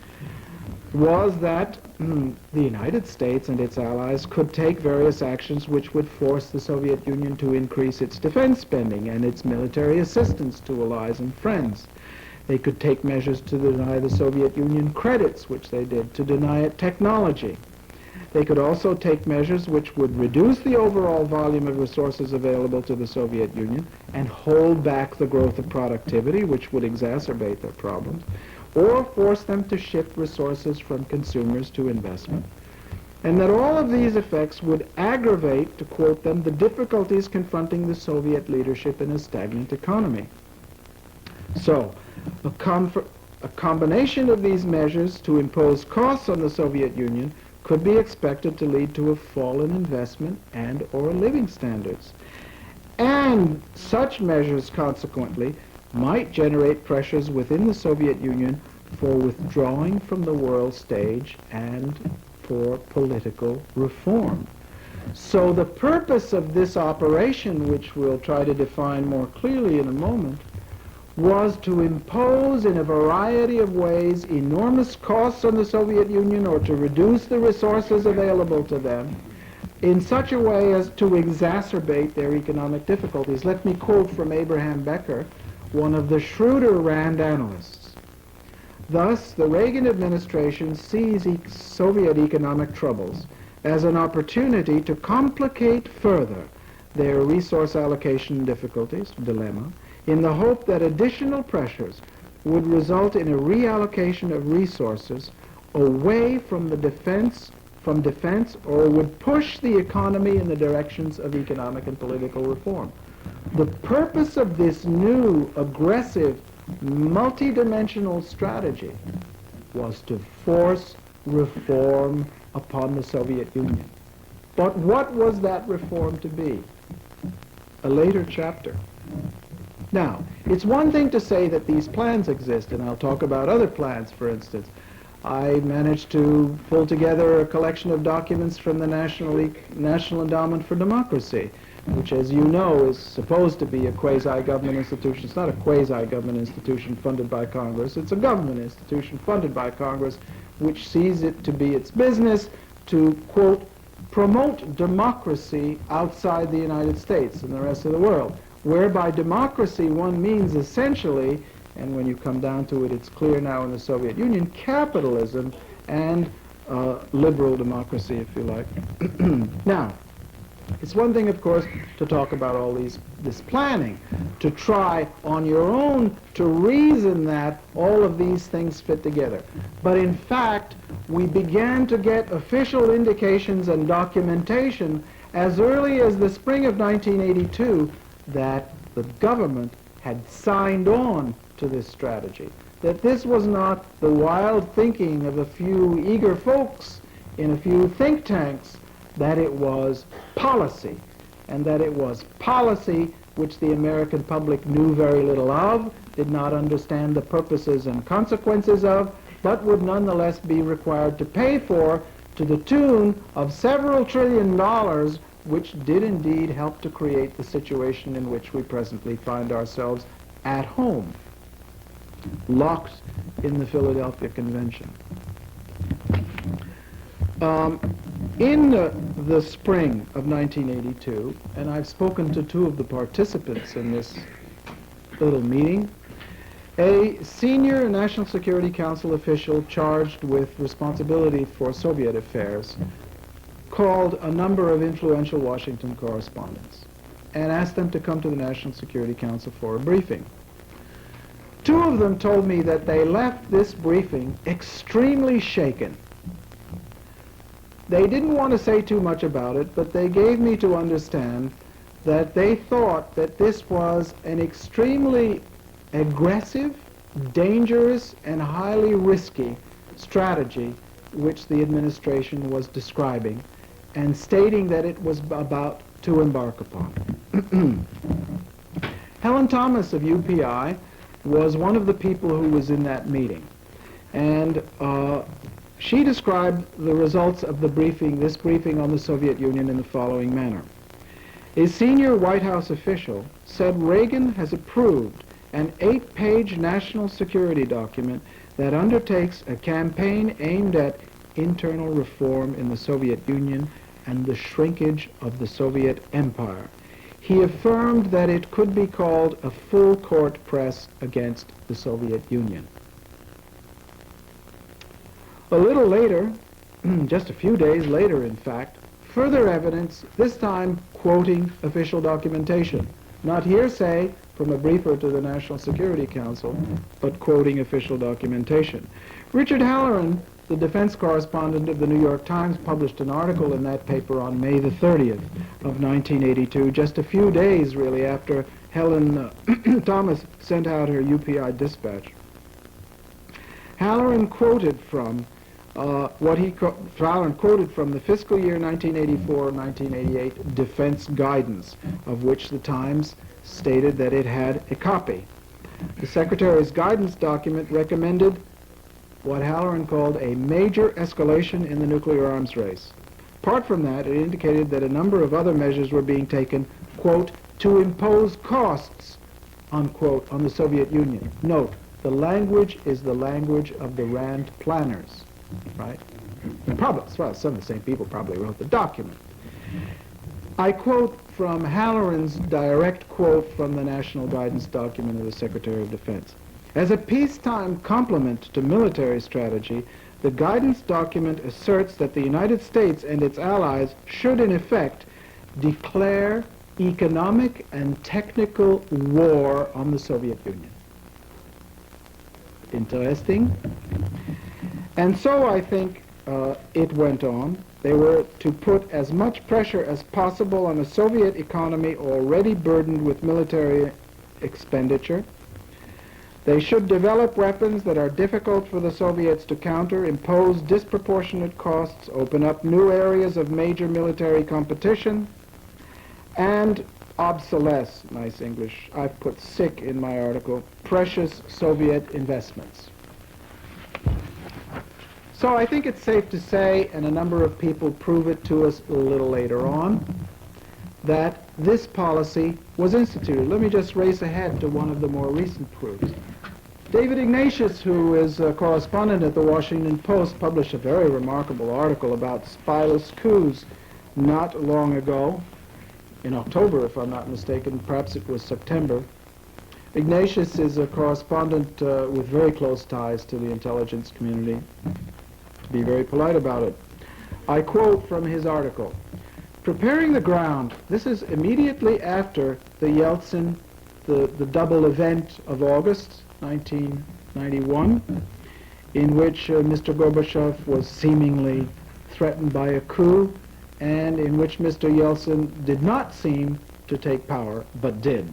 was that the United States and its allies could take various actions which would force the Soviet Union to increase its defense spending and its military assistance to allies and friends. They could take measures to deny the Soviet Union credits, which they did, to deny it technology. They could also take measures which would reduce the overall volume of resources available to the Soviet Union and hold back the growth of productivity, which would exacerbate their problems, or force them to shift resources from consumers to investment. And that all of these effects would aggravate, to quote them, the difficulties confronting the Soviet leadership in a stagnant economy. So, a combination of these measures to impose costs on the Soviet Union could be expected to lead to a fall in investment and or living standards. And such measures, consequently, might generate pressures within the Soviet Union for withdrawing from the world stage and for political reform. So the purpose of this operation, which we'll try to define more clearly in a moment, was to impose in a variety of ways enormous costs on the Soviet Union or to reduce the resources available to them in such a way as to exacerbate their economic difficulties. Let me quote from Abraham Becker, one of the shrewder Rand analysts. Thus, the Reagan administration sees Soviet economic troubles as an opportunity to complicate further their resource allocation difficulties, dilemma, in the hope that additional pressures would result in a reallocation of resources away from defense, or would push the economy in the directions of economic and political reform. The purpose of this new, aggressive, multidimensional strategy was to force reform upon the Soviet Union. But what was that reform to be? A later chapter. Now, it's one thing to say that these plans exist, and I'll talk about other plans, for instance. I managed to pull together a collection of documents from the National Endowment for Democracy, which, as you know, is supposed to be a quasi-government institution. It's not a quasi-government institution funded by Congress. It's a government institution funded by Congress, which sees it to be its business to, quote, promote democracy outside the United States and the rest of the world, whereby democracy one means essentially, and when you come down to it, it's clear now in the Soviet Union, capitalism and liberal democracy, if you like. Now, it's one thing, of course, to talk about all this planning, to try on your own to reason that all of these things fit together. But in fact, we began to get official indications and documentation as early as the spring of 1982 that the government had signed on to this strategy, that this was not the wild thinking of a few eager folks in a few think tanks, that it was policy, and that it was policy which the American public knew very little of, did not understand the purposes and consequences of, but would nonetheless be required to pay for to the tune of several $trillion, which did indeed help to create the situation in which we presently find ourselves at home, locked in the Philadelphia Convention. In the spring of 1982, and I've spoken to two of the participants in this little meeting, a senior National Security Council official charged with responsibility for Soviet affairs called a number of influential Washington correspondents and asked them to come to the National Security Council for a briefing. Two of them told me that they left this briefing extremely shaken. They didn't want to say too much about it, but they gave me to understand that they thought that this was an extremely aggressive, dangerous, and highly risky strategy which the administration was describing and stating that it was about to embark upon. Helen Thomas of UPI was one of the people who was in that meeting. And she described the results of this briefing on the Soviet Union in the following manner. A senior White House official said Reagan has approved an 8-page national security document that undertakes a campaign aimed at internal reform in the Soviet Union and the shrinkage of the Soviet Empire. He affirmed that it could be called a full-court press against the Soviet Union. A little later, just a few days later in fact, further evidence, this time quoting official documentation. Not hearsay from a briefer to the National Security Council, but quoting official documentation. Richard Halloran, the defense correspondent of the New York Times, published an article in that paper on May the 30th of 1982, just a few days really after Helen Thomas sent out her UPI dispatch. Halloran quoted from Halloran quoted from the fiscal year 1984-1988 defense guidance, of which the Times stated that it had a copy. The Secretary's guidance document recommended what Halloran called a major escalation in the nuclear arms race. Apart from that, it indicated that a number of other measures were being taken, quote, to impose costs, unquote, on the Soviet Union. Note, the language is the language of the RAND planners, right? Well, some of the same people probably wrote the document. I quote from Halloran's direct quote from the National Guidance document of the Secretary of Defense. As a peacetime complement to military strategy, the guidance document asserts that the United States and its allies should, in effect, declare economic and technical war on the Soviet Union. Interesting. And so I think it went on. They were to put as much pressure as possible on a Soviet economy already burdened with military expenditure. They should develop weapons that are difficult for the Soviets to counter, impose disproportionate costs, open up new areas of major military competition, and obsolesce, nice English, I've put sick in my article, precious Soviet investments. So I think it's safe to say, and a number of people prove it to us a little later on, that this policy was instituted. Let me just race ahead to one of the more recent proofs. David Ignatius, who is a correspondent at the Washington Post, published a very remarkable article about spyless coups not long ago, in October, if I'm not mistaken, perhaps it was September. Ignatius is a correspondent with very close ties to the intelligence community, to be very polite about it. I quote from his article, "Preparing the ground," this is immediately after the Yeltsin, the double event of August 1991, in which Mr. Gorbachev was seemingly threatened by a coup, and in which Mr. Yeltsin did not seem to take power, but did.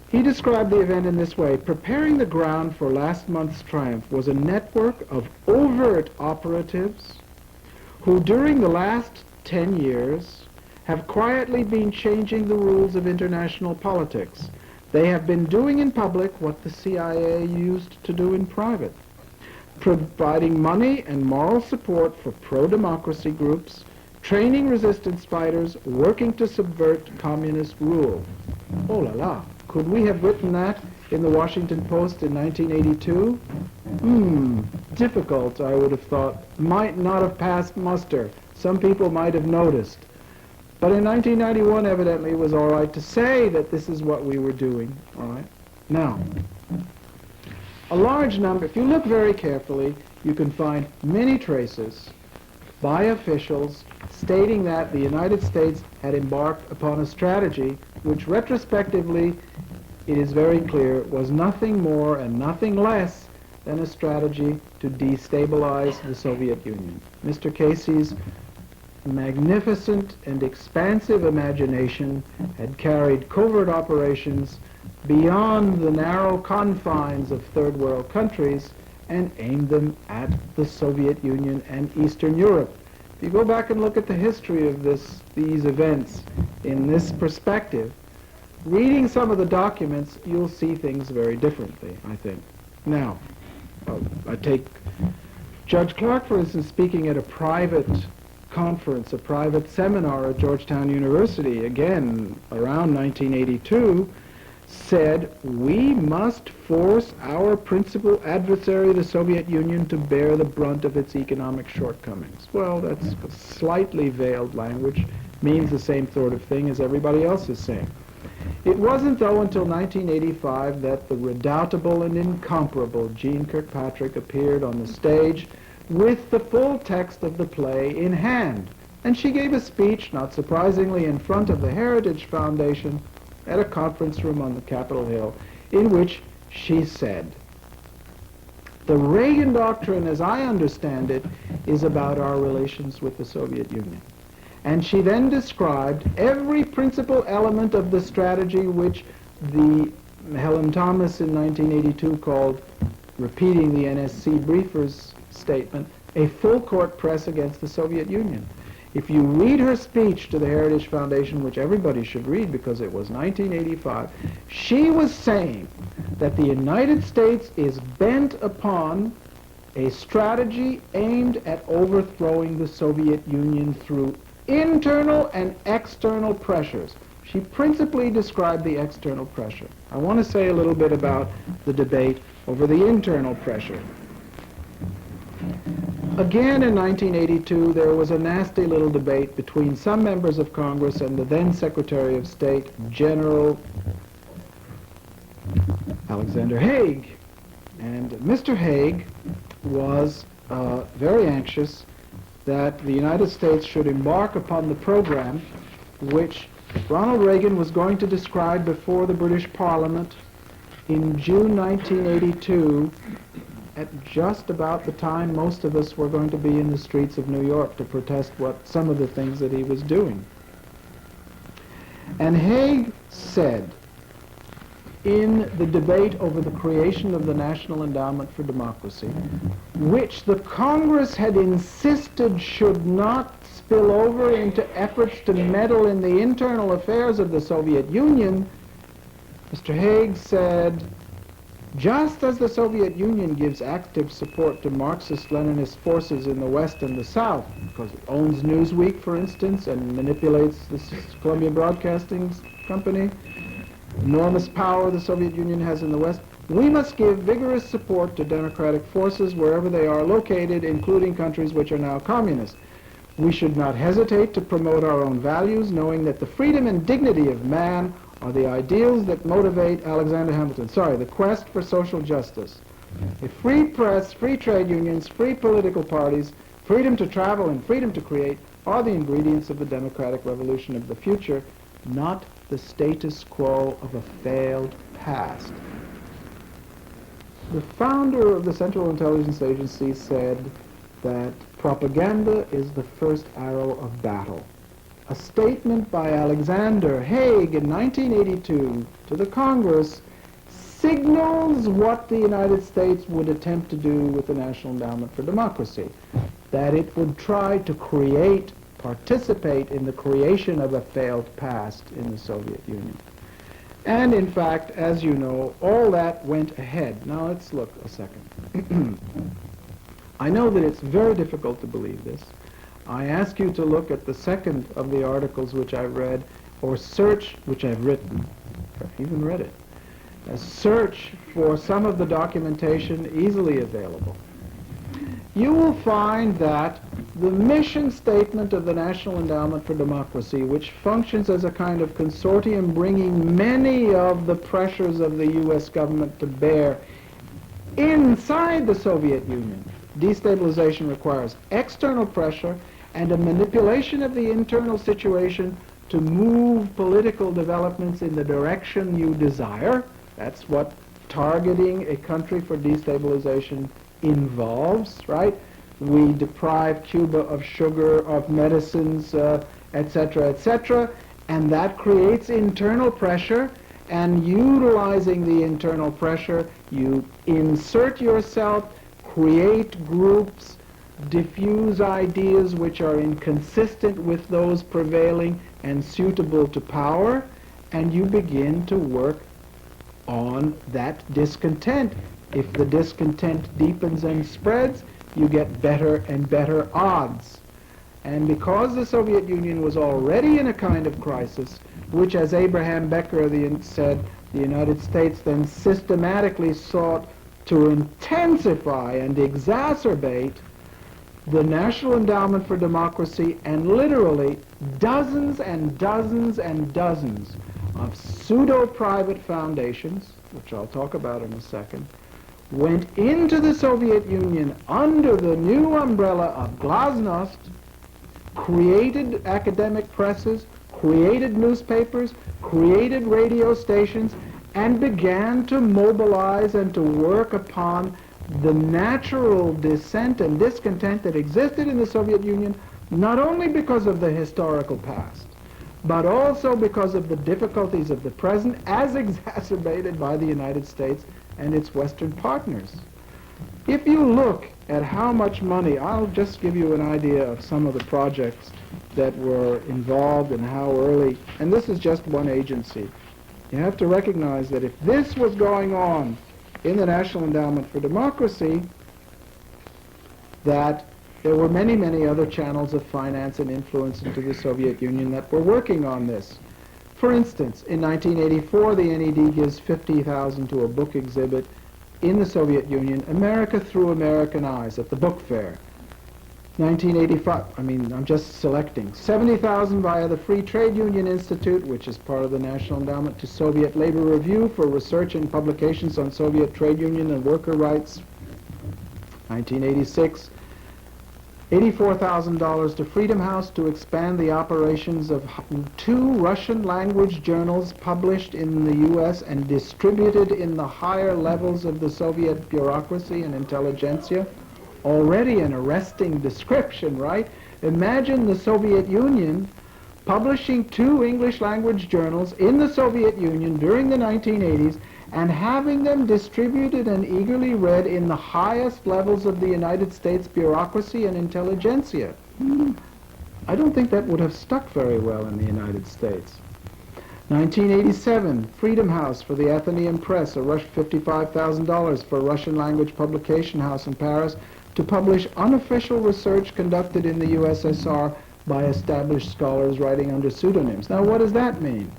He described the event in this way: preparing the ground for last month's triumph was a network of overt operatives who during the last 10 years have quietly been changing the rules of international politics. They have been doing in public what the CIA used to do in private, providing money and moral support for pro-democracy groups, training resistance fighters, working to subvert communist rule. Oh la la, could we have written that in the Washington Post in 1982? Difficult, I would have thought. Might not have passed muster. Some people might have noticed. But in 1991, evidently, it was all right to say that this is what we were doing, all right? Now, a large number, if you look very carefully, you can find many traces by officials stating that the United States had embarked upon a strategy which retrospectively, it is very clear, was nothing more and nothing less than a strategy to destabilize the Soviet Union. Mr. Casey's magnificent and expansive imagination had carried covert operations beyond the narrow confines of third world countries and aimed them at the Soviet Union and Eastern Europe. If you go back and look at the history of these events in this perspective, reading some of the documents, you'll see things very differently, I think. Now, I take Judge Clark, for instance, speaking at a private conference, a private seminar at Georgetown University, again, around 1982, said, "We must force our principal adversary, the Soviet Union, to bear the brunt of its economic shortcomings." Well, that's slightly veiled language, means the same sort of thing as everybody else is saying. It wasn't, though, until 1985 that the redoubtable and incomparable Jean Kirkpatrick appeared on the stage with the full text of the play in hand. And she gave a speech, not surprisingly, in front of the Heritage Foundation at a conference room on the Capitol Hill, in which she said, "The Reagan doctrine, as I understand it, is about our relations with the Soviet Union." And she then described every principal element of the strategy which the Helen Thomas in 1982 called, repeating the NSC briefer's statement, a full court press against the Soviet Union. If you read her speech to the Heritage Foundation, which everybody should read because it was 1985, she was saying that the United States is bent upon a strategy aimed at overthrowing the Soviet Union through internal and external pressures. She principally described the external pressure. I want to say a little bit about the debate over the internal pressure. Again, in 1982, there was a nasty little debate between some members of Congress and the then Secretary of State, General Alexander Haig. And Mr. Haig was very anxious that the United States should embark upon the program which Ronald Reagan was going to describe before the British Parliament in June 1982, at just about the time most of us were going to be in the streets of New York to protest some of the things that he was doing. And Haig said, in the debate over the creation of the National Endowment for Democracy, which the Congress had insisted should not spill over into efforts to meddle in the internal affairs of the Soviet Union, Mr. Haig said, "Just as the Soviet Union gives active support to Marxist-Leninist forces in the West and the South, because it owns Newsweek, for instance, and manipulates the Columbia Broadcasting Company, enormous power the Soviet Union has in the West, we must give vigorous support to democratic forces wherever they are located, including countries which are now communist. We should not hesitate to promote our own values, knowing that the freedom and dignity of man are the ideals that motivate the quest for social justice. A free press, free trade unions, free political parties, freedom to travel and freedom to create are the ingredients of the democratic revolution of the future, not the status quo of a failed past." The founder of the Central Intelligence Agency said that propaganda is the first arrow of battle. A statement by Alexander Haig in 1982 to the Congress signals what the United States would attempt to do with the National Endowment for Democracy, that it would try to participate in the creation of a failed past in the Soviet Union. And in fact, as you know, all that went ahead. Now let's look a second. I know that it's very difficult to believe this. I ask you to look at the second of the articles which I've read, or search, which I've written. I've even read it. Search for some of the documentation easily available. You will find that the mission statement of the National Endowment for Democracy, which functions as a kind of consortium bringing many of the pressures of the U.S. government to bear inside the Soviet Union. Destabilization requires external pressure and a manipulation of the internal situation to move political developments in the direction you desire. That's what targeting a country for destabilization involves, right? We deprive Cuba of sugar, of medicines, etc., and that creates internal pressure, and utilizing the internal pressure, you insert yourself, create groups, diffuse ideas which are inconsistent with those prevailing and suitable to power, and you begin to work on that discontent. If the discontent deepens and spreads, you get better and better odds. And because the Soviet Union was already in a kind of crisis, which, as Abraham Becker said, the United States then systematically sought to intensify and exacerbate, the National Endowment for Democracy and literally dozens and dozens and dozens of pseudo-private foundations, which I'll talk about in a second, went into the Soviet Union under the new umbrella of glasnost, created academic presses, created newspapers, created radio stations, and began to mobilize and to work upon the natural dissent and discontent that existed in the Soviet Union, not only because of the historical past, but also because of the difficulties of the present as exacerbated by the United States and its Western partners. If you look at how much money, I'll just give you an idea of some of the projects that were involved and how early, and this is just one agency. You have to recognize that if this was going on in the National Endowment for Democracy, that there were many, many other channels of finance and influence into the Soviet Union that were working on this. For instance, in 1984, the NED gives $50,000 to a book exhibit in the Soviet Union, America Through American Eyes, at the book fair. 1985, I'm just selecting, $70,000 via the Free Trade Union Institute, which is part of the National Endowment, to Soviet Labor Review for research and publications on Soviet trade union and worker rights. 1986, $84,000 to Freedom House to expand the operations of 2 Russian language journals published in the U.S. and distributed in the higher levels of the Soviet bureaucracy and intelligentsia. Already an arresting description, right? Imagine the Soviet Union publishing 2 English language journals in the Soviet Union during the 1980s and having them distributed and eagerly read in the highest levels of the United States bureaucracy and intelligentsia. I don't think that would have stuck very well in the United States. 1987, Freedom House for the Athenaeum Press, $55,000 for a Russian language publication house in Paris to publish unofficial research conducted in the USSR by established scholars writing under pseudonyms. Now, what does that mean?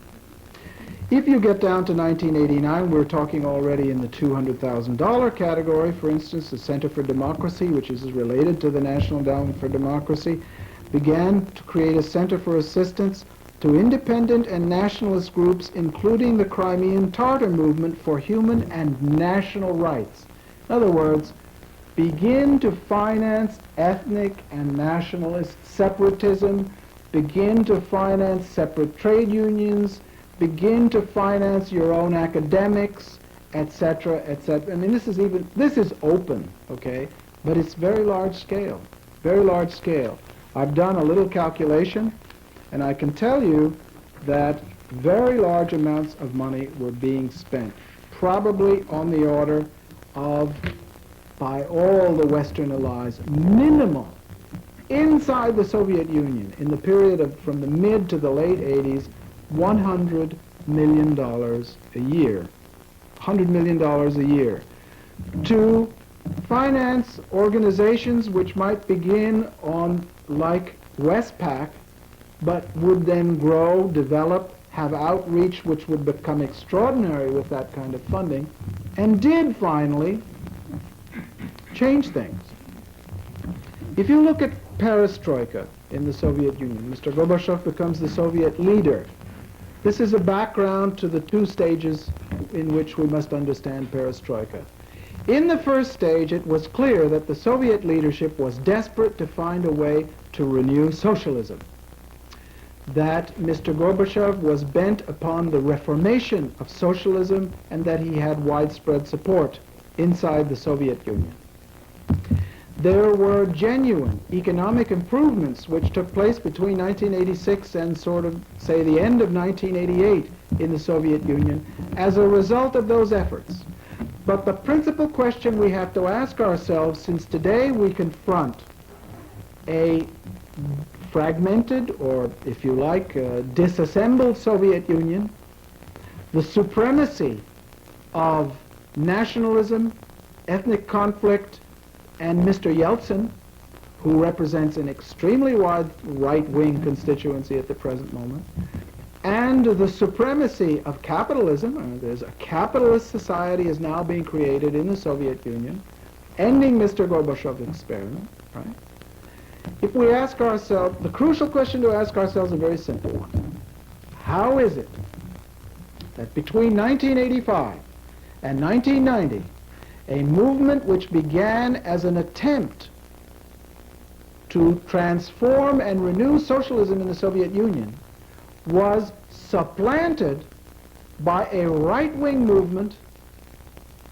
If you get down to 1989, we're talking already in the $200,000 category. For instance, the Center for Democracy, which is related to the National Endowment for Democracy, began to create a center for assistance to independent and nationalist groups, including the Crimean Tatar movement for human and national rights. In other words, begin to finance ethnic and nationalist separatism, begin to finance separate trade unions, begin to finance your own academics, etc., etc. This is open, okay, but it's very large scale, very large scale. I've done a little calculation, and I can tell you that very large amounts of money were being spent, probably on the order of, by all the Western allies, minimum, inside the Soviet Union, in the period of from the mid to the late 80s, $100 million a year, $100 million a year, to finance organizations which might begin on like Westpac, but would then grow, develop, have outreach which would become extraordinary with that kind of funding, and did finally change things. If you look at perestroika in the Soviet Union, Mr. Gorbachev becomes the Soviet leader. This is a background to the 2 stages in which we must understand perestroika. In the first stage, it was clear that the Soviet leadership was desperate to find a way to renew socialism, that Mr. Gorbachev was bent upon the reformation of socialism, and that he had widespread support inside the Soviet Union. There were genuine economic improvements which took place between 1986 and sort of, say, the end of 1988 in the Soviet Union as a result of those efforts. But the principal question we have to ask ourselves, since today we confront a fragmented, or if you like, disassembled Soviet Union, the supremacy of nationalism, ethnic conflict, and Mr. Yeltsin, who represents an extremely wide right-wing constituency at the present moment, and the supremacy of capitalism. There's a capitalist society is now being created in the Soviet Union, ending Mr. Gorbachev's experiment, right? If we ask ourselves, the crucial question to ask ourselves is a very simple one. How is it that between 1985 and 1990, a movement which began as an attempt to transform and renew socialism in the Soviet Union was supplanted by a right-wing movement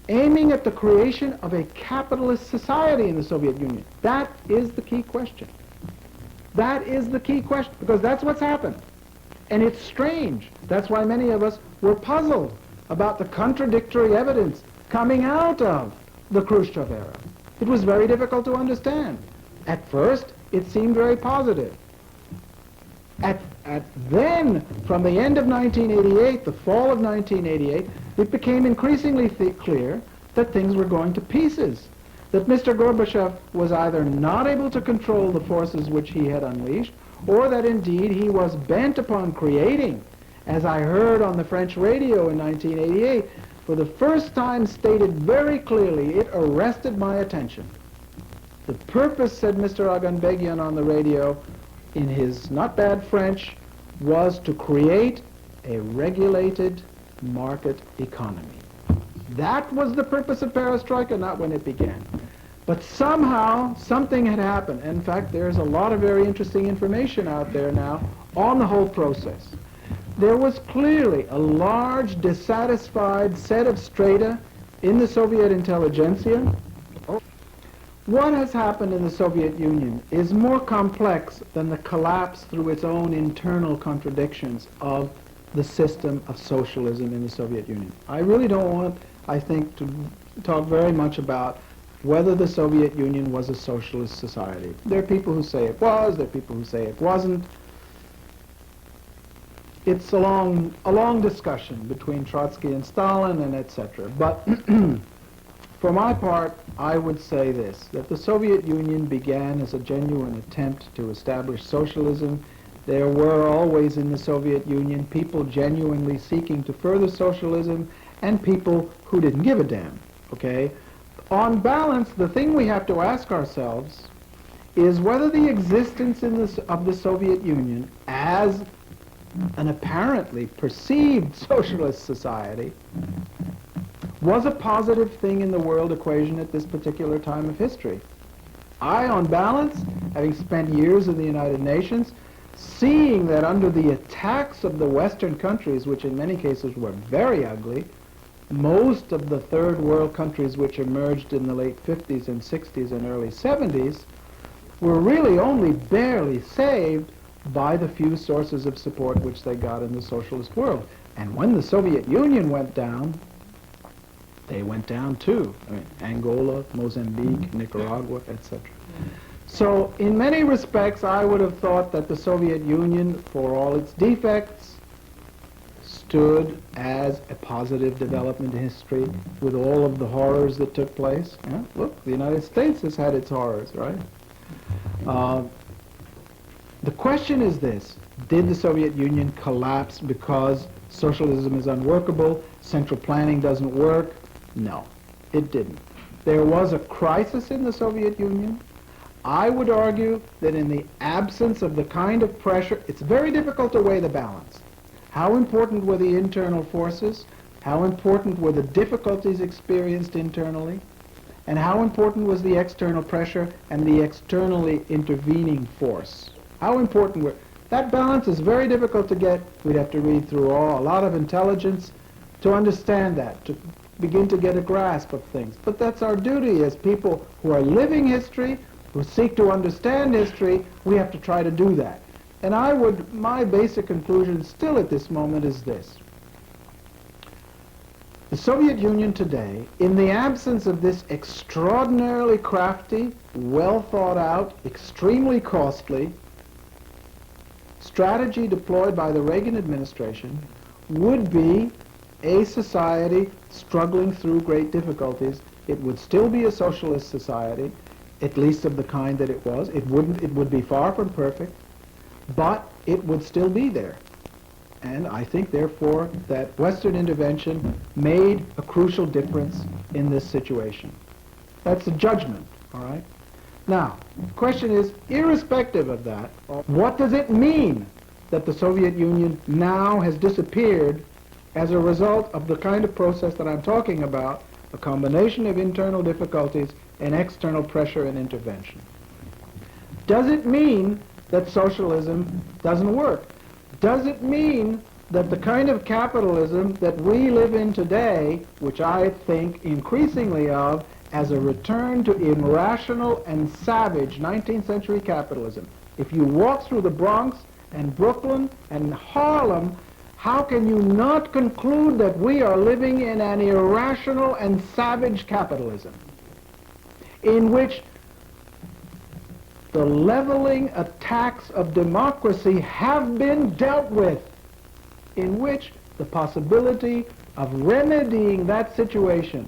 aiming at the creation of a capitalist society in the Soviet Union? That is the key question. That is the key question, because that's what's happened. And it's strange. That's why many of us were puzzled about the contradictory evidence coming out of the Khrushchev era. It was very difficult to understand. At first, it seemed very positive. Then, from the end of 1988, the fall of 1988, it became increasingly clear that things were going to pieces, that Mr. Gorbachev was either not able to control the forces which he had unleashed, or that indeed he was bent upon creating, as I heard on the French radio in 1988, for the first time stated very clearly, it arrested my attention. The purpose, said Mr. Aganbegyan on the radio, in his not bad French, was to create a regulated market economy. That was the purpose of perestroika, not when it began. But somehow, something had happened. In fact, there's a lot of very interesting information out there now on the whole process. There was clearly a large, dissatisfied set of strata in the Soviet intelligentsia. What has happened in the Soviet Union is more complex than the collapse through its own internal contradictions of the system of socialism in the Soviet Union. I really don't want, I think, to talk very much about whether the Soviet Union was a socialist society. There are people who say it was, there are people who say it wasn't. It's a long discussion between Trotsky and Stalin and etc. But for my part, I would say this, that the Soviet Union began as a genuine attempt to establish socialism. There were always in the Soviet Union people genuinely seeking to further socialism and people who didn't give a damn, okay? On balance, the thing we have to ask ourselves is whether the existence of the Soviet Union as an apparently perceived socialist society was a positive thing in the world equation at this particular time of history. I, on balance, having spent years in the United Nations, seeing that under the attacks of the Western countries, which in many cases were very ugly, most of the third world countries which emerged in the late 50s and 60s and early 70s were really only barely saved by the few sources of support which they got in the socialist world. And when the Soviet Union went down, they went down too. I mean, Angola, Mozambique, Nicaragua, etc. So in many respects, I would have thought that the Soviet Union, for all its defects, stood as a positive development in history with all of the horrors that took place. Yeah, look, the United States has had its horrors, right? The question is this: did the Soviet Union collapse because socialism is unworkable, central planning doesn't work? No, it didn't. There was a crisis in the Soviet Union. I would argue that in the absence of the kind of pressure, it's very difficult to weigh the balance. How important were the internal forces? How important were the difficulties experienced internally? And how important was the external pressure and the externally intervening force? How important were... That balance is very difficult to get. We'd have to read through a lot of intelligence to understand that, to begin to get a grasp of things. But that's our duty as people who are living history, who seek to understand history. We have to try to do that. And my basic conclusion still at this moment is this. The Soviet Union today, in the absence of this extraordinarily crafty, well thought out, extremely costly strategy deployed by the Reagan administration, would be a society struggling through great difficulties. It would still be a socialist society, at least of the kind that it was. It would be far from perfect, but it would still be there. And I think, therefore, that Western intervention made a crucial difference in this situation. That's a judgment, all right? Now, the question is, irrespective of that, what does it mean that the Soviet Union now has disappeared as a result of the kind of process that I'm talking about, a combination of internal difficulties and external pressure and intervention? Does it mean that socialism doesn't work? Does it mean that the kind of capitalism that we live in today, which I think increasingly of as a return to irrational and savage 19th century capitalism? If you walk through the Bronx and Brooklyn and Harlem, how can you not conclude that we are living in an irrational and savage capitalism in which the leveling attacks of democracy have been dealt with, in which the possibility of remedying that situation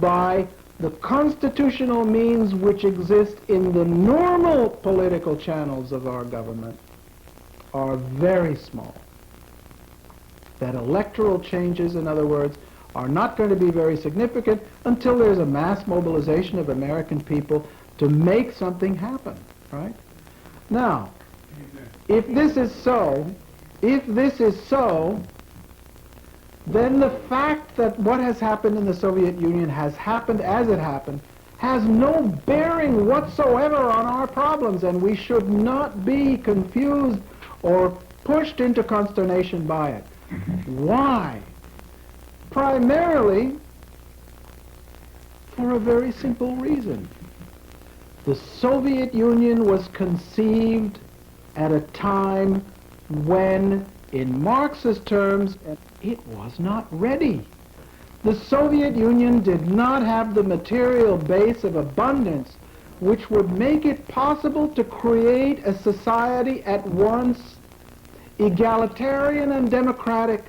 by the constitutional means which exist in the normal political channels of our government are very small? That electoral changes, in other words, are not going to be very significant until there's a mass mobilization of American people to make something happen, right? Now, if this is so, then the fact that what has happened in the Soviet Union has happened as it happened has no bearing whatsoever on our problems, and we should not be confused or pushed into consternation by it. Why? Primarily for a very simple reason. The Soviet Union was conceived at a time when, in Marxist terms, it was not ready. The Soviet Union did not have the material base of abundance which would make it possible to create a society at once egalitarian and democratic,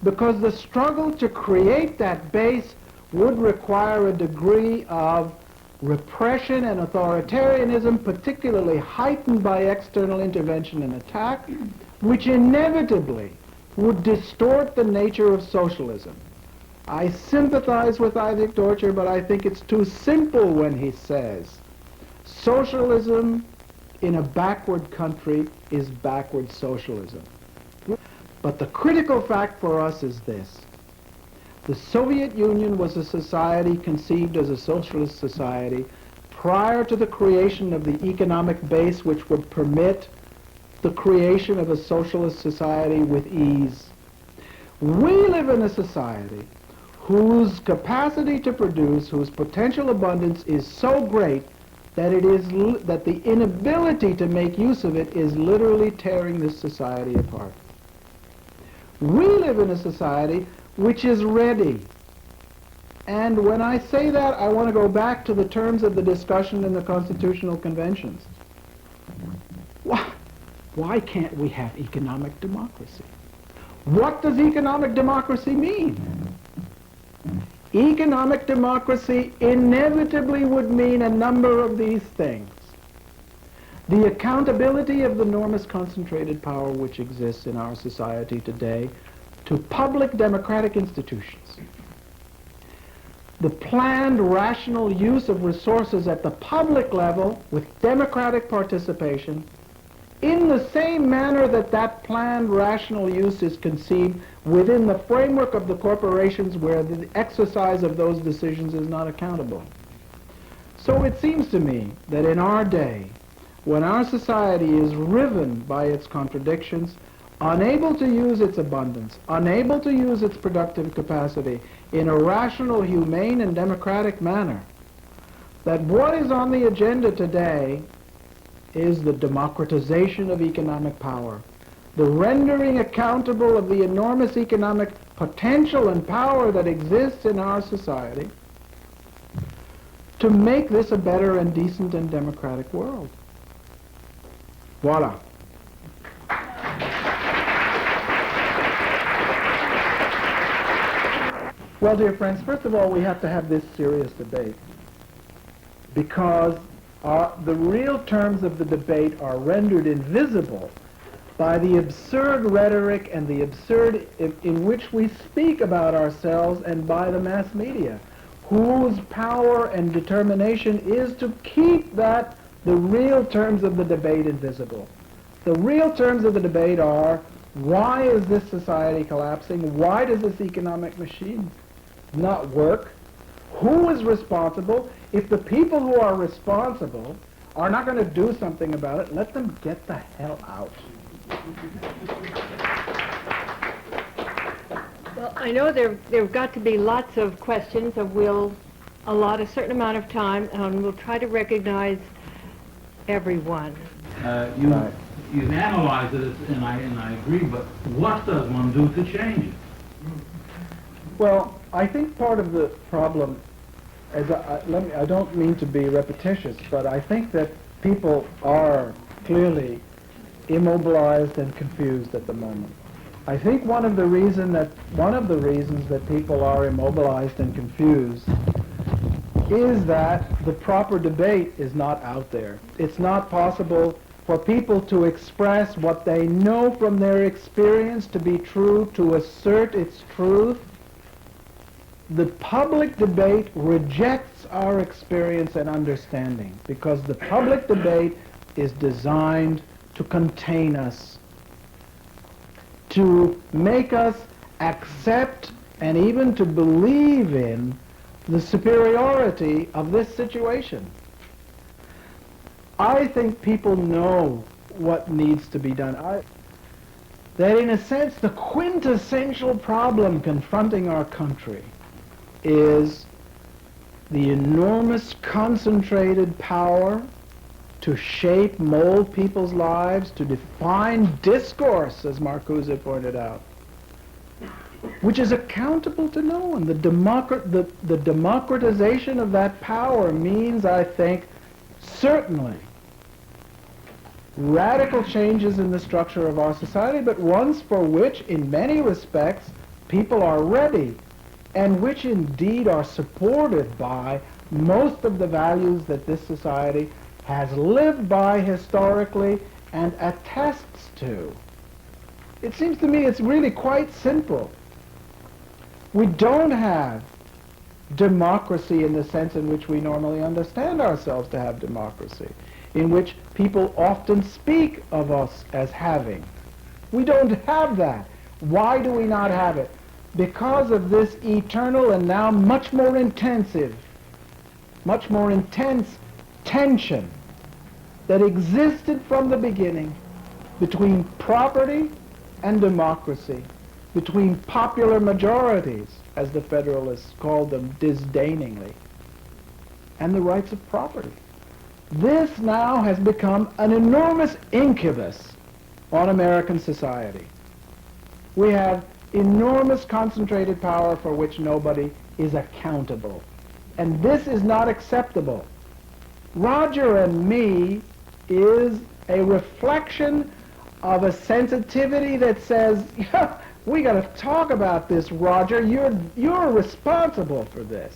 because the struggle to create that base would require a degree of repression and authoritarianism, particularly heightened by external intervention and attack, which inevitably would distort the nature of socialism. I sympathize with Isaac Dorcher, but I think it's too simple when he says socialism in a backward country is backward socialism. But the critical fact for us is this. The Soviet Union was a society conceived as a socialist society prior to the creation of the economic base which would permit the creation of a socialist society with ease. We live in a society whose capacity to produce, whose potential abundance is so great that that the inability to make use of it is literally tearing this society apart. We live in a society which is ready. And when I say that, I want to go back to the terms of the discussion in the constitutional conventions. Why can't we have economic democracy? What does economic democracy mean? Economic democracy inevitably would mean a number of these things. The accountability of the enormous concentrated power which exists in our society today to public democratic institutions. The planned rational use of resources at the public level with democratic participation in the same manner that that planned rational use is conceived within the framework of the corporations where the exercise of those decisions is not accountable. So it seems to me that in our day, when our society is riven by its contradictions, unable to use its abundance, unable to use its productive capacity in a rational, humane, and democratic manner, that what is on the agenda today is the democratization of economic power, the rendering accountable of the enormous economic potential and power that exists in our society to make this a better and decent and democratic world. Voila. Well, dear friends, first of all, we have to have this serious debate because the real terms of the debate are rendered invisible by the absurd rhetoric and the absurd in which we speak about ourselves and by the mass media, whose power and determination is to keep the real terms of the debate invisible. The real terms of the debate are, why is this society collapsing? Why does this economic machine not work? Who is responsible? If the people who are responsible are not going to do something about it, let them get the hell out. Well, I know there've got to be lots of questions, and we'll allot a certain amount of time, and we'll try to recognize everyone. You've analyzed it, and I agree, but what does one do to change it? Well, I think part of the problem, I don't mean to be repetitious, but I think that people are clearly immobilized and confused at the moment. I think one of the reasons that people are immobilized and confused is that the proper debate is not out there. It's not possible for people to express what they know from their experience to be true, to assert its truth. The public debate rejects our experience and understanding because the public debate is designed to contain us, to make us accept and even to believe in the superiority of this situation. I think people know what needs to be done. That in a sense, the quintessential problem confronting our country is the enormous concentrated power to shape, mold people's lives, to define discourse, as Marcuse pointed out, which is accountable to no one. The democratization of that power means, I think, certainly radical changes in the structure of our society, but ones for which, in many respects, people are ready, and which indeed are supported by most of the values that this society has lived by historically and attests to. It seems to me it's really quite simple. We don't have democracy in the sense in which we normally understand ourselves to have democracy, in which people often speak of us as having. We don't have that. Why do we not have it? Because of this eternal and now much more intense tension that existed from the beginning between property and democracy, between popular majorities, as the Federalists called them disdainingly, and the rights of property. This now has become an enormous incubus on American society. We have enormous concentrated power for which nobody is accountable. And this is not acceptable. Roger and Me is a reflection of a sensitivity that says, yeah, we got to talk about this, Roger. You're responsible for this.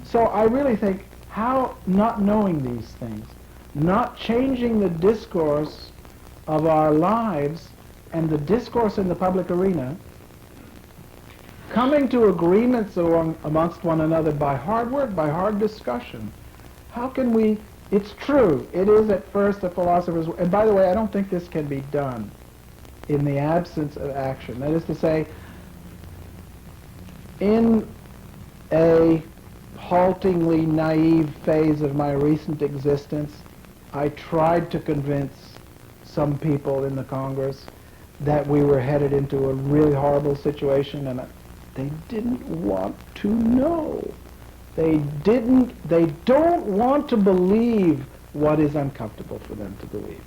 So I really think how not knowing these things, not changing the discourse of our lives and the discourse in the public arena, coming to agreements amongst one another by hard work, by hard discussion. How can we, it's true, it is at first a philosopher's, and by the way, I don't think this can be done in the absence of action. That is to say, in a haltingly naive phase of my recent existence, I tried to convince some people in the Congress that we were headed into a really horrible situation, and they didn't want to know. They don't want to believe what is uncomfortable for them to believe.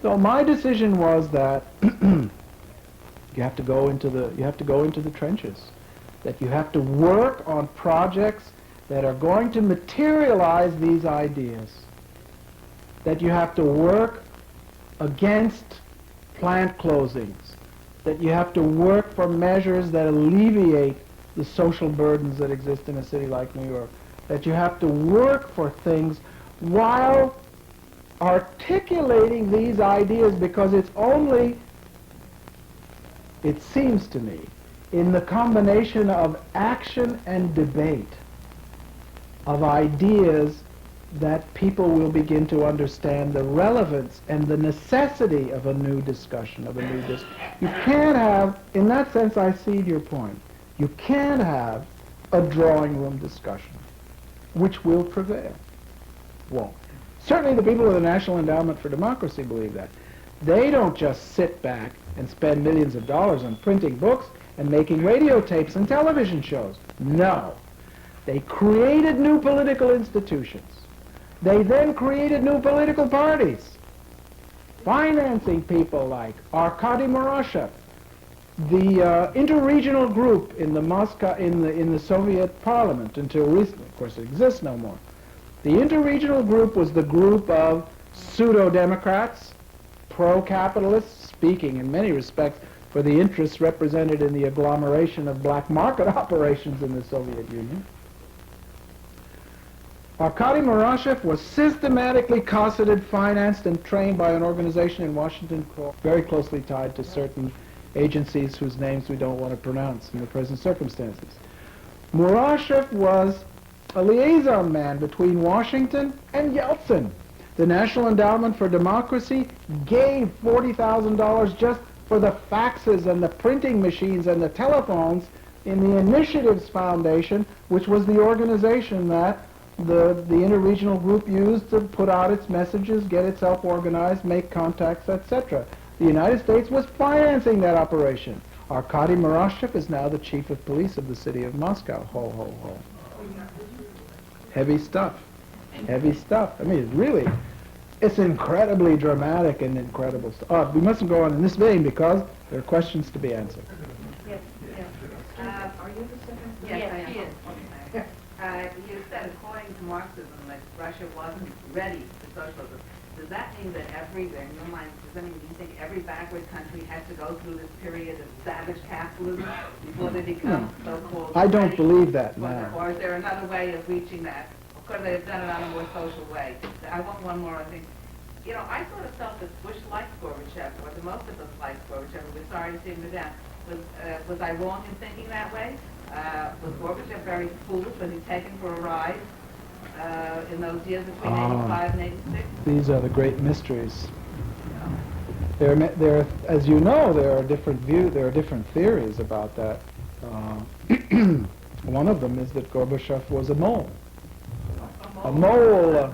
So my decision was that you have to go into the trenches, that you have to work on projects that are going to materialize these ideas, that you have to work against plant closings, that you have to work for measures that alleviate the social burdens that exist in a city like New York, that you have to work for things while articulating these ideas, because it's only, it seems to me, in the combination of action and debate of ideas that people will begin to understand the relevance and the necessity of a new discussion, of a new You can't have, in that sense I cede your point, you can't have a drawing room discussion which will prevail. Won't. Certainly the people of the National Endowment for Democracy believe that. They don't just sit back and spend millions of dollars on printing books and making radio tapes and television shows. No. They created new political institutions. They then created new political parties, financing people like Arkady Murashov, the interregional group in the Moscow in the Soviet Parliament until recently. Of course, it exists no more. The interregional group was the group of pseudo-democrats, pro-capitalists, speaking in many respects for the interests represented in the agglomeration of black market operations in the Soviet Union. Arkady Murashov was systematically cosseted, financed, and trained by an organization in Washington very closely tied to certain agencies whose names we don't want to pronounce in the present circumstances. Murashov was a liaison man between Washington and Yeltsin. The National Endowment for Democracy gave $40,000 just for the faxes and the printing machines and the telephones in the Initiatives Foundation, which was the organization that the interregional group used to put out its messages, get itself organized, make contacts, etc. The United States was financing that operation. Arkady Murashov is now the chief of police of the city of Moscow. Ho, ho, ho. Heavy stuff. Heavy stuff. I mean, really, it's incredibly dramatic and incredible stuff. We mustn't go on in this vein because there are questions to be answered. Yes, yes. Are you the second? Yes, I am. she is. You said, according to Marxism, that Russia wasn't ready for socialism. Does that mean that everywhere, in your mind, does that mean you think every backward country has to go through this period of savage capitalism before they become so-called I don't ready? believe that now. Or is there another way of reaching that? Of course, they've done it on a more social way. I want one more, I think. You know, I sort of felt that Bush liked Gorbachev, or the most of us liked Gorbachev. We're sorry to see him go down. Was I wrong in thinking that way? Was Gorbachev very foolish? Was he taken for a ride in those years between 85 and 86? These are the great mysteries. There, as you know, there are different theories about that. One of them is that Gorbachev was a mole. A mole.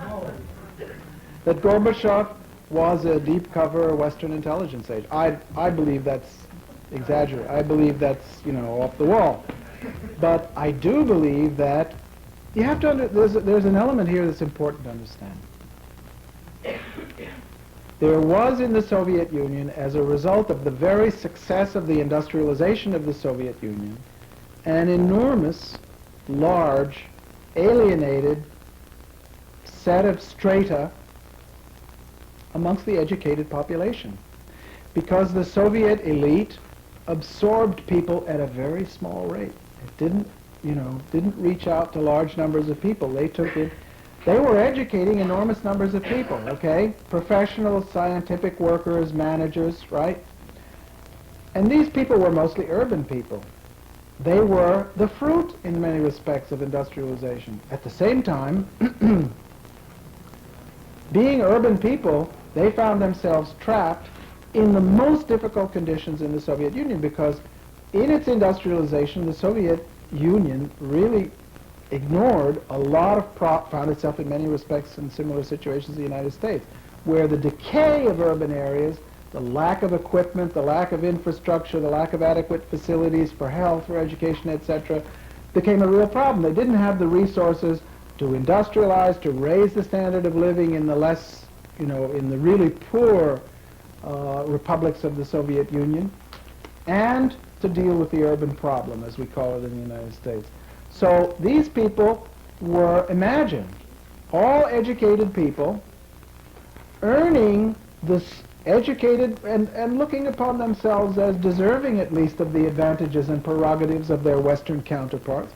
That Gorbachev was a deep cover Western intelligence agent. I believe that's exaggerated. I believe that's, off the wall. But I do believe that you have to there's an element here that's important to understand. There was in the Soviet Union, as a result of the very success of the industrialization of the Soviet Union, an enormous, large, alienated set of strata amongst the educated population, because the Soviet elite absorbed people at a very small rate. It didn't reach out to large numbers of people. They were educating enormous numbers of people, okay? Professionals, scientific workers, managers, right? And these people were mostly urban people. They were the fruit, in many respects, of industrialization. At the same time, being urban people, they found themselves trapped in the most difficult conditions in the Soviet Union, because in its industrialization, the Soviet Union really ignored a lot of found itself in many respects in similar situations in the United States, where the decay of urban areas, the lack of equipment, the lack of infrastructure, the lack of adequate facilities for health, for education, etc., became a real problem. They didn't have the resources to industrialize, to raise the standard of living in the less, in the really poor republics of the Soviet Union, and to deal with the urban problem, as we call it in the United States. So these people were, imagine, all educated people earning educated and looking upon themselves as deserving at least of the advantages and prerogatives of their Western counterparts,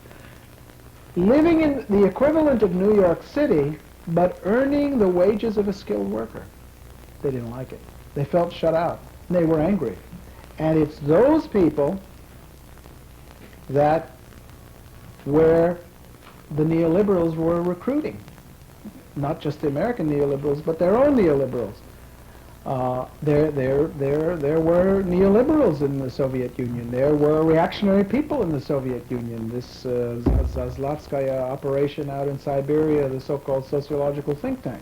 living in the equivalent of New York City, but earning the wages of a skilled worker. They didn't like it. They felt shut out. And they were angry. And it's those people that where the neoliberals were recruiting. Not just the American neoliberals, but their own neoliberals. There were neoliberals in the Soviet Union. There were reactionary people in the Soviet Union. This Zaslavskaya operation out in Siberia, the so-called sociological think tank.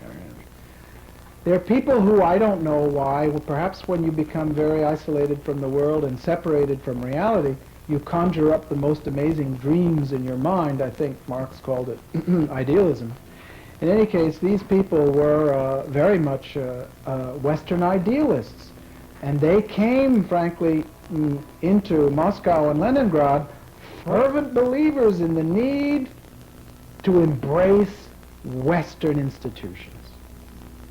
There are people who, I don't know why, perhaps when you become very isolated from the world and separated from reality, you conjure up the most amazing dreams in your mind. I think Marx called it idealism. In any case, these people were very much Western idealists. And they came, frankly, into Moscow and Leningrad fervent believers in the need to embrace Western institutions.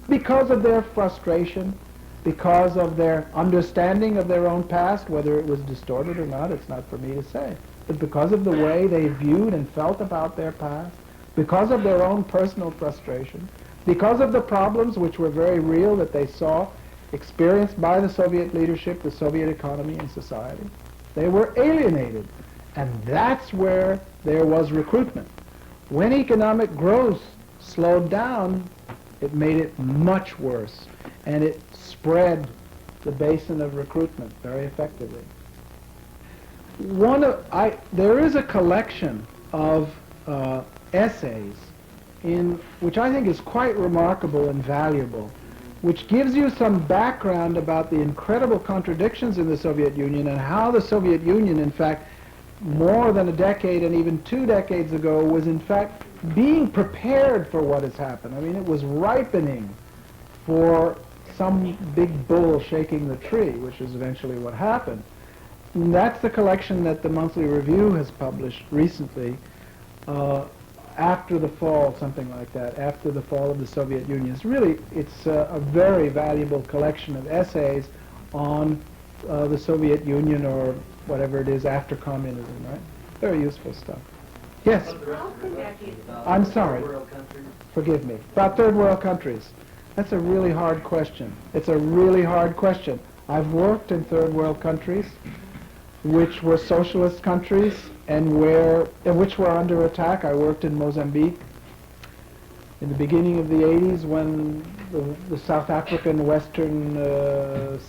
Because of their frustration, because of their understanding of their own past, whether it was distorted or not, it's not for me to say, but because of the way they viewed and felt about their past, because of their own personal frustration, because of the problems which were very real that they saw experienced by the Soviet leadership, the Soviet economy and society, they were alienated. And that's where there was recruitment. When economic growth slowed down, it made it much worse, and it spread the basin of recruitment very effectively. There is a collection of essays which I think is quite remarkable and valuable, which gives you some background about the incredible contradictions in the Soviet Union and how the Soviet Union, in fact, more than a decade and even 2 decades ago, was in fact being prepared for what has happened. I mean, it was ripening for some big bull shaking the tree, which is eventually what happened. And that's the collection that the Monthly Review has published recently, after the fall, something like that, after the fall of the Soviet Union. It's a very valuable collection of essays on the Soviet Union, or whatever it is after communism, right? Very useful stuff. Yes? I'm sorry. Forgive me. About third world countries. That's a really hard question. It's a really hard question. I've worked in third world countries, which were socialist countries, and which were under attack. I worked in Mozambique in the beginning of the 80s when the South African Western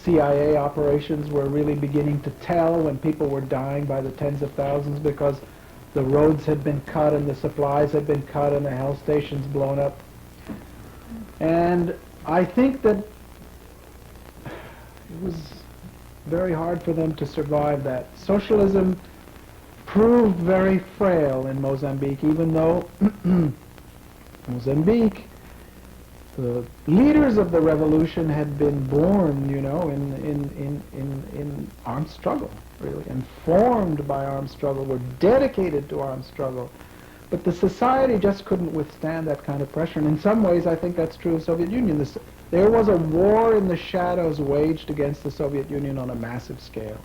CIA operations were really beginning to tell, when people were dying by the tens of thousands because the roads had been cut and the supplies had been cut and the health stations blown up. And I think that it was very hard for them to survive that. Socialism proved very frail in Mozambique, even though Mozambique, the leaders of the revolution had been born, you know, in armed struggle, really, and formed by armed struggle, were dedicated to armed struggle. But the society just couldn't withstand that kind of pressure. And in some ways, I think that's true of the Soviet Union. There was a war in the shadows waged against the Soviet Union on a massive scale.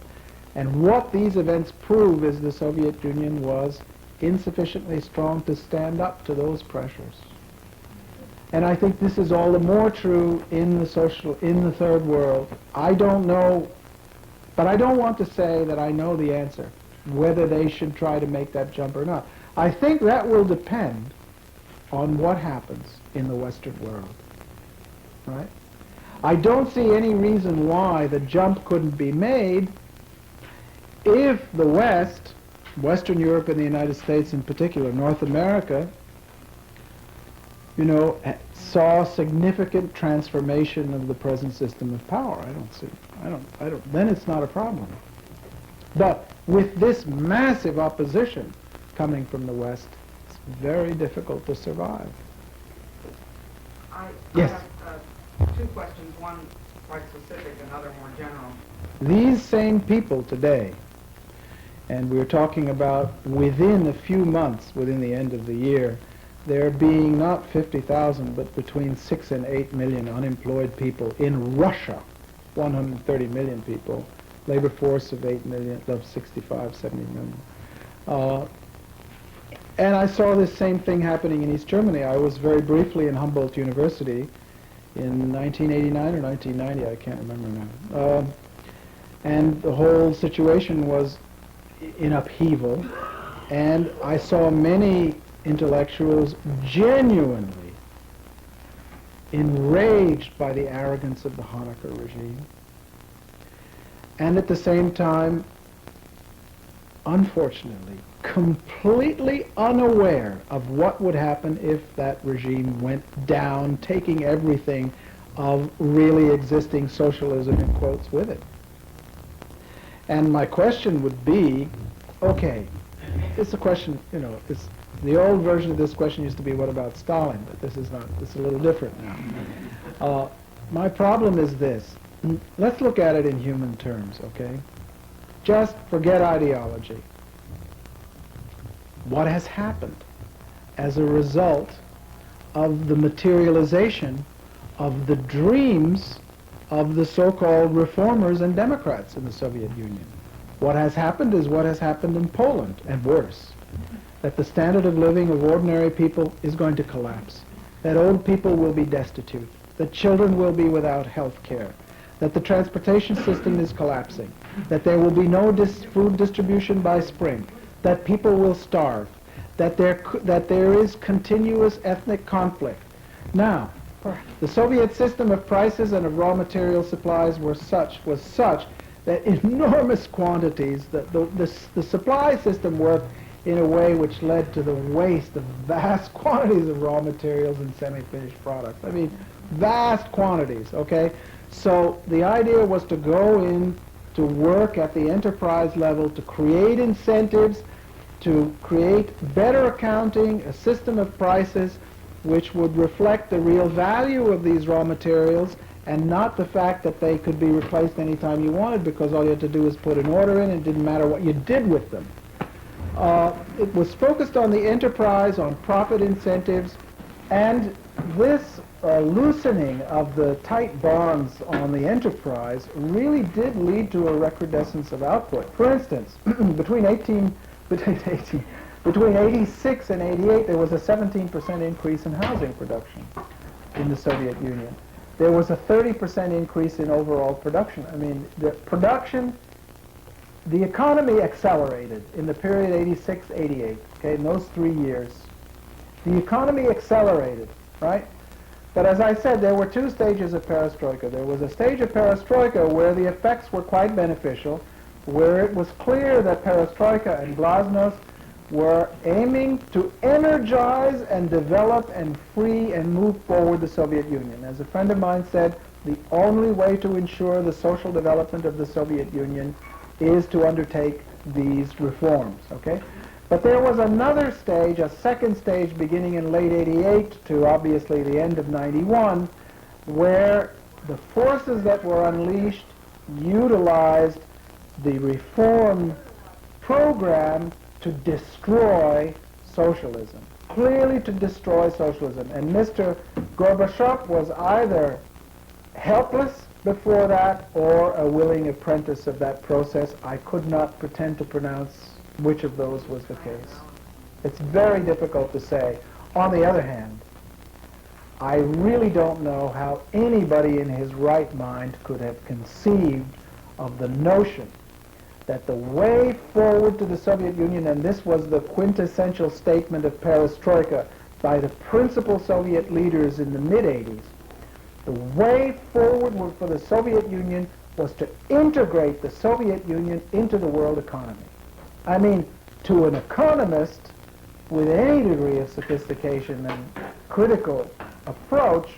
And what these events prove is the Soviet Union was insufficiently strong to stand up to those pressures. And I think this is all the more true in the third world. I don't know, but I don't want to say that I know the answer, whether they should try to make that jump or not. I think that will depend on what happens in the Western world, right? I don't see any reason why the jump couldn't be made if the West, Western Europe and the United States in particular, North America, you know, saw significant transformation of the present system of power. Then it's not a problem. But with this massive opposition coming from the West, it's very difficult to survive. Yes? I have 2 questions, one quite specific, another more general. These same people today, and we're talking about within a few months, within the end of the year, there being not 50,000, but between 6 and 8 million unemployed people in Russia, 130 million people, labor force of 8 million, of 65, 70 million. And I saw this same thing happening in East Germany. I was very briefly in Humboldt University in 1989 or 1990, I can't remember now. And the whole situation was in upheaval, and I saw many intellectuals genuinely enraged by the arrogance of the Honecker regime, and at the same time, unfortunately, completely unaware of what would happen if that regime went down, taking everything of really existing socialism in quotes with it. And my question would be, okay, it's a question, you know, it's, the old version of this question used to be, what about Stalin? But this is not, this is a little different now. My problem is this. Let's look at it in human terms, okay? Just forget ideology. What has happened as a result of the materialization of the dreams of the so-called reformers and Democrats in the Soviet Union? What has happened is what has happened in Poland, and worse. That the standard of living of ordinary people is going to collapse. That old people will be destitute. That children will be without health care. That the transportation system is collapsing. That there will be no food distribution by spring. That people will starve. That there is continuous ethnic conflict. Now, the Soviet system of prices and of raw material supplies was such that enormous quantities, the supply system worked in a way which led to the waste of vast quantities of raw materials and semi-finished products. I mean, vast quantities, okay? So the idea was to go in to work at the enterprise level, to create incentives, to create better accounting, a system of prices which would reflect the real value of these raw materials and not the fact that they could be replaced anytime you wanted, because all you had to do was put an order in and it didn't matter what you did with them. It was focused on the enterprise, on profit incentives, and this loosening of the tight bonds on the enterprise really did lead to a recrudescence of output. For instance, between 86 and 88, there was a 17% increase in housing production in the Soviet Union. There was a 30% increase in overall production. I mean, the economy accelerated in the period 86-88, okay, in those 3 years. The economy accelerated, right? But as I said, there were two stages of perestroika. There was a stage of perestroika where the effects were quite beneficial, where it was clear that perestroika and glasnost were aiming to energize and develop and free and move forward the Soviet Union. As a friend of mine said, the only way to ensure the social development of the Soviet Union is to undertake these reforms, okay? But there was another stage, a second stage beginning in late 88 to obviously the end of 91, where the forces that were unleashed utilized the reform program to destroy socialism, clearly to destroy socialism. And Mr. Gorbachev was either helpless before that or a willing apprentice of that process. I could not pretend to pronounce which of those was the case. It's very difficult to say. On the other hand, I really don't know how anybody in his right mind could have conceived of the notion that the way forward to the Soviet Union, and this was the quintessential statement of perestroika by the principal Soviet leaders in the mid-80s, the way forward for the Soviet Union was to integrate the Soviet Union into the world economy. I mean, to an economist with any degree of sophistication and critical approach,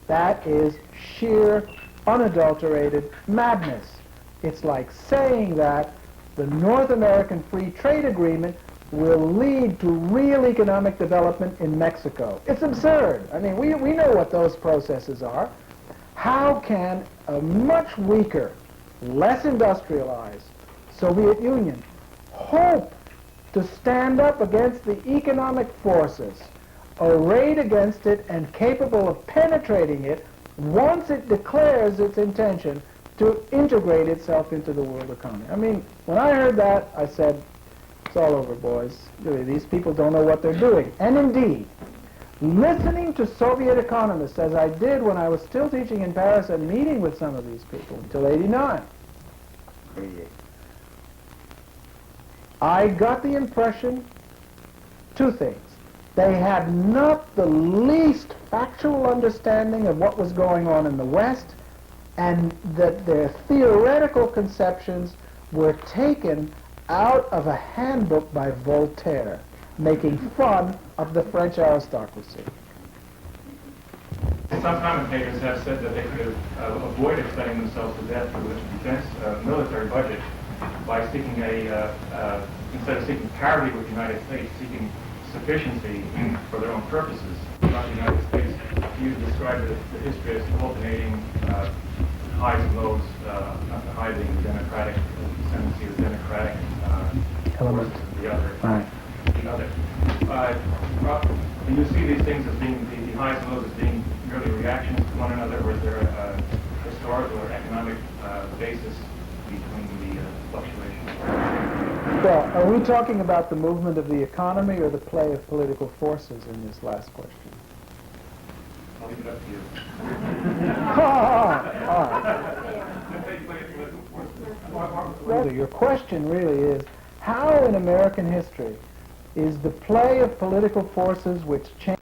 that is sheer, unadulterated madness. It's like saying that the North American Free Trade Agreement will lead to real economic development in Mexico. It's absurd. I mean, we know what those processes are. How can a much weaker, less industrialized Soviet Union hope to stand up against the economic forces arrayed against it and capable of penetrating it once it declares its intention to integrate itself into the world economy. I mean, when I heard that, I said, it's all over, boys. Really, these people don't know what they're doing. And indeed, listening to Soviet economists, as I did when I was still teaching in Paris and meeting with some of these people until 89, 88, I got the impression, two things. They had not the least factual understanding of what was going on in the West, and that their theoretical conceptions were taken out of a handbook by Voltaire, making fun of the French aristocracy. Some commentators have said that they could have avoided spending themselves to death through the defense military budget by seeking instead of seeking parity with the United States, seeking sufficiency for their own purposes. About the United States, you described the history as alternating highs and lows, not the high being the democratic tendency of the democratic Element. the other. Right. The other. Do you see these things as being the highs and lows as being merely reactions to one another, or is there a historical or economic basis between the fluctuations? Well, are we talking about the movement of the economy or the play of political forces in this last question? I'll leave it up to you. All right. Rather, your question really is, how in American history is the play of political forces which change